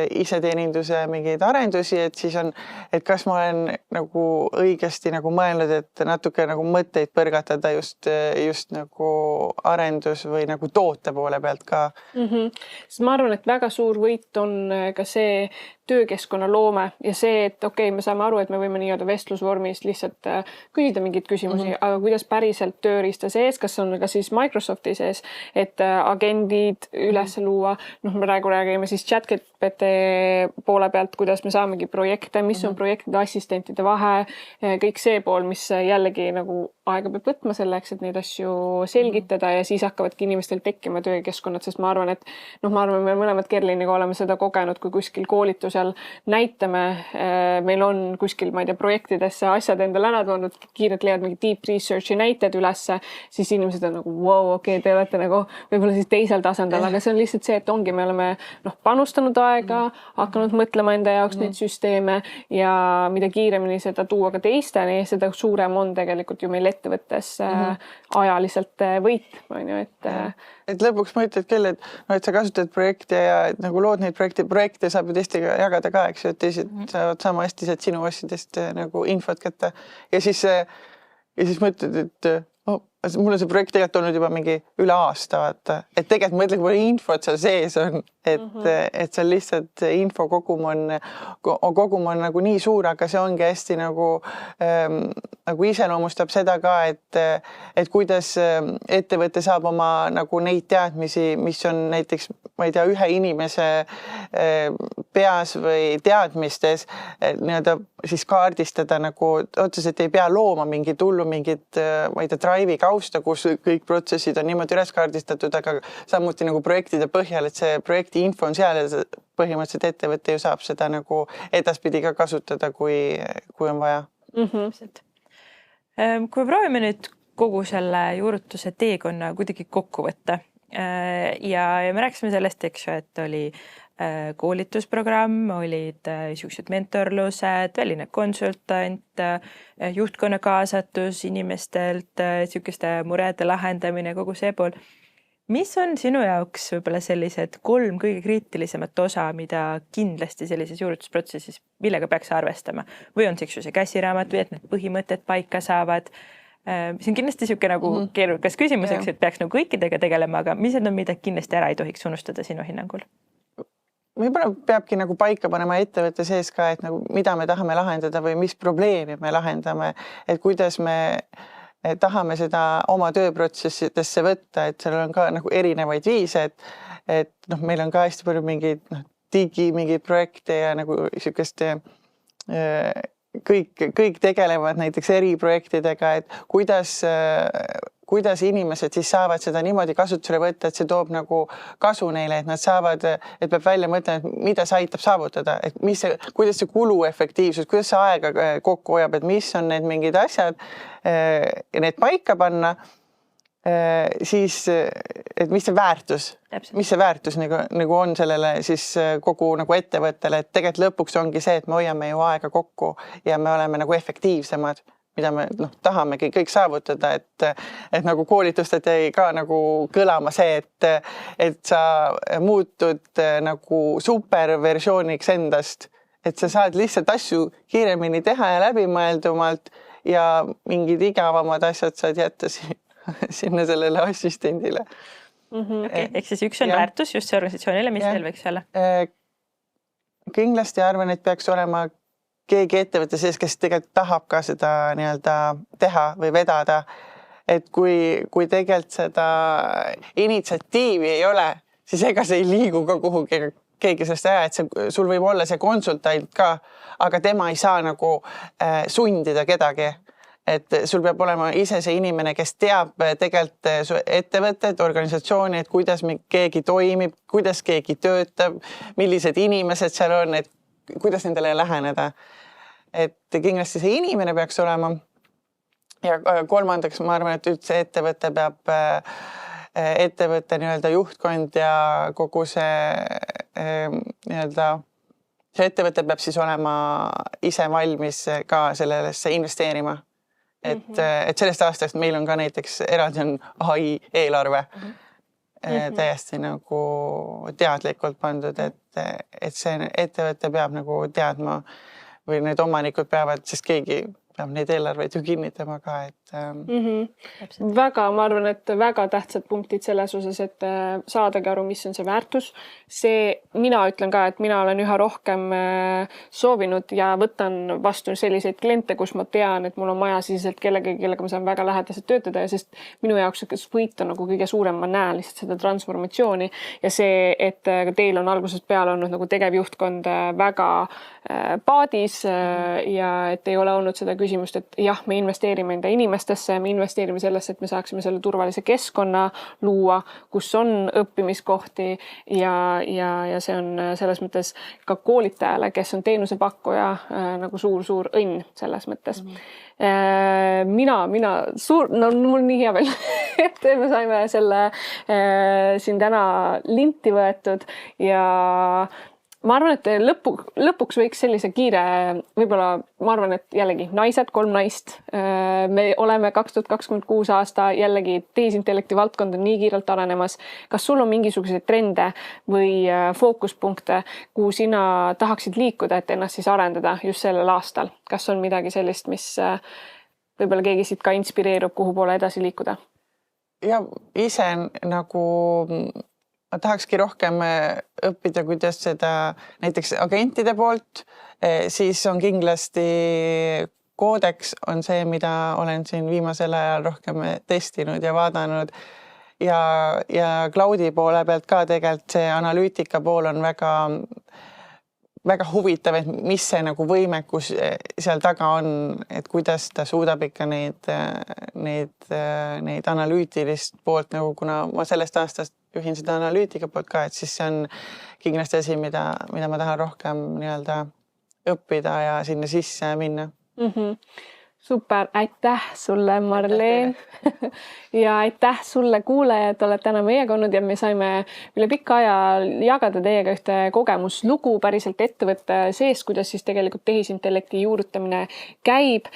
iseteeninduse mingeid arendusi, et siis on, et kas ma olen nagu õigesti nagu mõelnud, et natuke nagu mõtteid põrgatada just nagu arendus või nagu toote poole pealt ka. Sest ma arvan, et väga suur võit on ka see töökeskkonna loome ja see, et me saame aru, et me võime nii-öelda vestlusvormis lihtsalt küsida mingeid küsimusi, aga kuidas päriselt tööriista sees, kas on ka siis Microsofti sees, et agendid üles luua, me praegu räägime siis ChatGPT poole pealt, kuidas me saamegi projekte, mis on projektide assistentide vahe, kõik see pool, mis jällegi nagu aega peab võtma selleks, et neid asju selgitada ja siis hakkavadki inimestel tekkima töökeskkonnad, sest ma arvan, et me mõlemad Kerliniga oleme seda kogenud, kui kuskil koolitusel näitame, meil on kuskil, ma ei tea, projektidesse asjad endale ära toonud, kiirelt leiad mingi deep research'i näited ülesse, siis inimesed on nagu, wow, te olete nagu võib-olla siis teisel tasandil, aga see on lihtsalt see, et ongi, me oleme panustanud aega, hakanud mõtlema enda jaoks neid süsteeme ja mida kiiremini seda tuua ka teisteni, seda suurem on tegelikult ju meil ettevõttes ajaliselt võit, on ju, et lõpuks ma ütled küll, et sa kasutad projekte ja nagu lood neid projekte saab ju teistega jagada ka, eks ju, et teised saavad sama hästi sealt sinu asjadest nagu infot kätte ja siis mõtled, et mul on see projekt tegelikult olnud juba mingi üle aasta, vaata, et tegelikult ma ütlen, kui infot seal sees on, et seal lihtsalt info kogum on nagu nii suur, aga see ongi hästi nagu iseloomustab seda ka, et kuidas ettevõte saab oma nagu neid teadmisi, mis on näiteks, ma ei tea, ühe inimese peas või teadmistes nii-öelda siis kaardistada nagu otseselt ei pea looma mingit hullu, mingit, ma ei tea, drive'i kausta, kus kõik protsessid on niimoodi üles kaardistatud, aga samuti nagu projektide põhjal, et see projekti info on seal ja põhimõtteliselt ettevõte ju saab seda nagu edaspidi ka kasutada, kui on vaja. Kui proovime nüüd kogu selle juurutuse teekonna kuidagi kokku võtta ja me rääkisime sellest, eks ju, et oli koolitusprogramm, olid niisugused mentorlused, väline konsultant, juhtkonna kaasatus inimestelt, niisuguste murede lahendamine, kogu see pool. Mis on sinu jaoks võib-olla sellised 3 kõige kriitilisemat osa, mida kindlasti sellises juurutusprotsessis, millega peaks arvestama? Või on see käsiraamat või et need põhimõtted paika saavad? See on kindlasti niisugune nagu keerukas küsimus, eks, et peaks nagu kõikidega tegelema, aga mis on, mida kindlasti ära ei tohiks unustada sinu hinnangul? Võib-olla peabki nagu paika panema ettevõtte sees ka, et nagu, mida me tahame lahendada või mis probleemi me lahendame, et kuidas me tahame seda oma tööprotsessidesse võtta, et seal on ka nagu erinevaid viise, et noh, meil on ka hästi palju mingeid mingeid projekte ja nagu niisugust kõik tegelevad näiteks eriprojektidega, et kuidas inimesed siis saavad seda niimoodi kasutusele võtta, et see toob nagu kasu neile, et nad saavad, et peab välja mõtlema, et mida see aitab saavutada, et kuidas see kuluefektiivsus, kuidas see aega kokku hoiab, et mis on need mingid asjad ja need paika panna, siis, et mis see väärtus nagu on sellele siis kogu nagu ettevõttele, et tegelikult lõpuks ongi see, et me hoiame ju aega kokku ja me oleme nagu efektiivsemad, mida me tahamegi kõik saavutada, et nagu koolitustelt jäi ka nagu kõlama see, et sa muutud nagu superversiooniks endast, et sa saad lihtsalt asju kiiremini teha ja läbimõeldumalt ja mingid igavamad asjad saad jätta sinna sellele assistendile. Okay. Ehk siis üks on väärtus just see organisatsioonile, mis veel võiks olla? Kindlasti arvan, et peaks olema keegi ettevõtte sees, kes tegelikult tahab ka seda nii-öelda teha või vedada. Et kui tegelikult seda initsiatiivi ei ole, siis ega see ei liigu ka kuhugi keegi sellest aja, et sul võib olla see konsultant ka, aga tema ei saa nagu sundida kedagi. Et sul peab olema ise see inimene, kes teab tegelikult ettevõtted, organisatsiooni, et kuidas keegi toimib, kuidas keegi töötab, millised inimesed seal on, et kuidas nendele läheneda. Et kindlasti see inimene peaks olema. Ja kolmandaks, ma arvan, et üldse ettevõtte peab ettevõtte nii-öelda juhtkond ja kogu see nii-öelda see ettevõte peab siis olema ise valmis ka sellesse investeerima. Et sellest aastast meil on ka näiteks eraldi on AI eelarve täiesti nagu teadlikult pandud, et see ettevõte peab nagu teadma või need omanikud peavad, sest keegi peab neid eelarveid ju kinnitama ka, et väga, ma arvan, et väga tähtsad punktid selles osas, et saadagi aru, mis on see väärtus. Mina ütlen ka, et mina olen üha rohkem soovinud ja võtan vastu selliseid kliente, kus ma tean, et mul on majasiselt kellega ma saan väga lähedaselt töötada ja sest minu jaoks võit on nagu kõige suurem, ma näen lihtsalt seda transformatsiooni ja see, et teil on algusest peale olnud nagu tegevjuhtkond väga paadis ja et ei ole olnud seda küsimust, et jah, me investeerime enda inimestesse, me investeerime sellesse, et me saaksime selle turvalise keskkonna luua, kus on õppimiskohti ja see on selles mõttes ka koolitajale, kes on teenusepakkuja nagu suur õnn selles mõttes. Mul nii hea veel, et me saime selle siin täna linti võetud ja ma arvan, et lõpuks võiks sellise kiire, võib-olla ma arvan, et jällegi naised, 3 naist. Me oleme 2026 aasta jällegi tehisintellekti valdkond on nii kiirelt arenemas. Kas sul on mingisuguseid trende või fookuspunkte, kuhu sina tahaksid liikuda, et ennast siis arendada just sellel aastal? Kas on midagi sellist, mis võib-olla keegi siit ka inspireerub, kuhu poole edasi liikuda? Ja ise nagu ma tahakski rohkem õppida, kuidas seda näiteks agentide poolt, siis on kindlasti koodeks on see, mida olen siin viimasel ajal rohkem testinud ja vaadanud ja cloudi poole pealt ka tegelikult see analüütika pool on väga huvitav, et mis see nagu võimekus seal taga on, et kuidas ta suudab ikka neid analüütilist poolt nagu, kuna ma sellest aastast juhin seda analüütika poolt ka, et siis see on kindlasti asi, mida ma tahan rohkem nii-öelda õppida ja sinna sisse minna. Super, aitäh sulle, Marleen. Ja aitäh sulle, kuulaja, et oled täna meiega olnud ja me saime üle pika aja jagada teiega ühte kogemuslugu päriselt ettevõtte sees, kuidas siis tegelikult tehisintellekti juurutamine käib.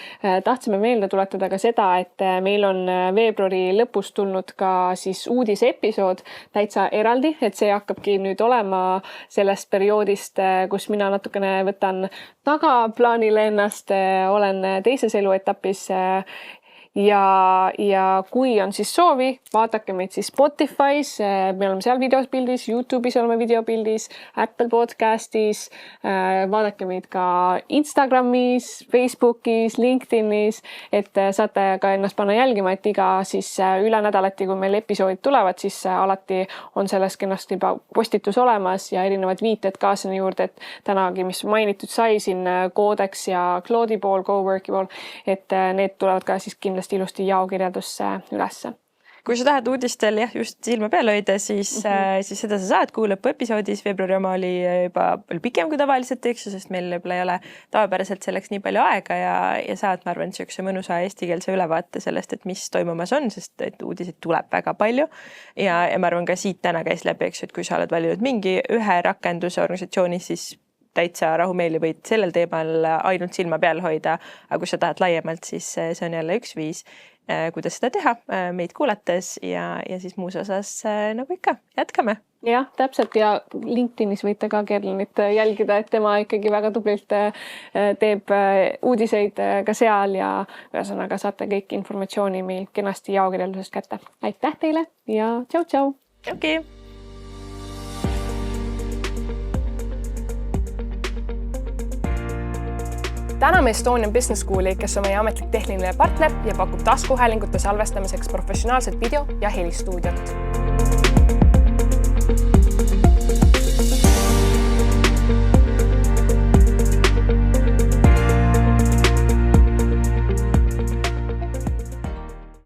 Tahtsime meelde tuletada ka seda, et meil on veebruari lõpus tulnud ka siis uudisepisood täitsa eraldi, et see hakkabki nüüd olema sellest perioodist, kus mina natukene võtan tagaplaanile ennast, olen teises eluetapis ja kui on siis soovi, vaadake meid siis Spotify's, me oleme seal videopildis, YouTube'is oleme videopildis, Apple Podcastis, vaadake meid ka Instagramis, Facebookis, LinkedInis, et saate ka ennast panna jälgima, et iga siis üle nädalati, kui meil episoodid tulevad, siis alati on selles kenasti juba postitus olemas ja erinevad viited ka sinna juurde, et tänagi, mis mainitud sai siin Codex ja Claude'i pool, Coworki pool, et need tulevad ka siis kindlasti ilusti jaokirjeldusse ülesse. Kui sa tahad uudistel just silma peal hoida, siis seda sa saad, kuhu lõpuepisoodis. Veebruari oma oli juba pikem kui tavaliselt, sest meil võib-olla ei ole tavapäraselt selleks nii palju aega ja saad, ma arvan, niisuguse mõnusa eestikeelse ülevaate sellest, et mis toimumas on, sest et uudiseid tuleb väga palju. Ja ma arvan, ka siit täna käis läbi, et kui sa oled valinud mingi ühe rakenduse organisatsioonis, siis täitsa rahumeeli võid sellel teemal ainult silma peal hoida, aga kui sa tahad laiemalt, siis see on jälle üks viis, kuidas seda teha meid kuulates ja siis muus osas nagu ikka, jätkame. Jah, täpselt ja LinkedInis võite ka Kerlinit jälgida, et tema ikkagi väga tublilt teeb uudiseid ka seal ja ühesõnaga saate kõik informatsiooni meil kenasti jaokirjeldusest kätte. Aitäh teile ja tšau-tšau! Okay. Täname Estonian Business Schooli, kes on meie ametlik tehniline partner ja pakub taskuhäälingute salvestamiseks professionaalset video- ja helistuudiot.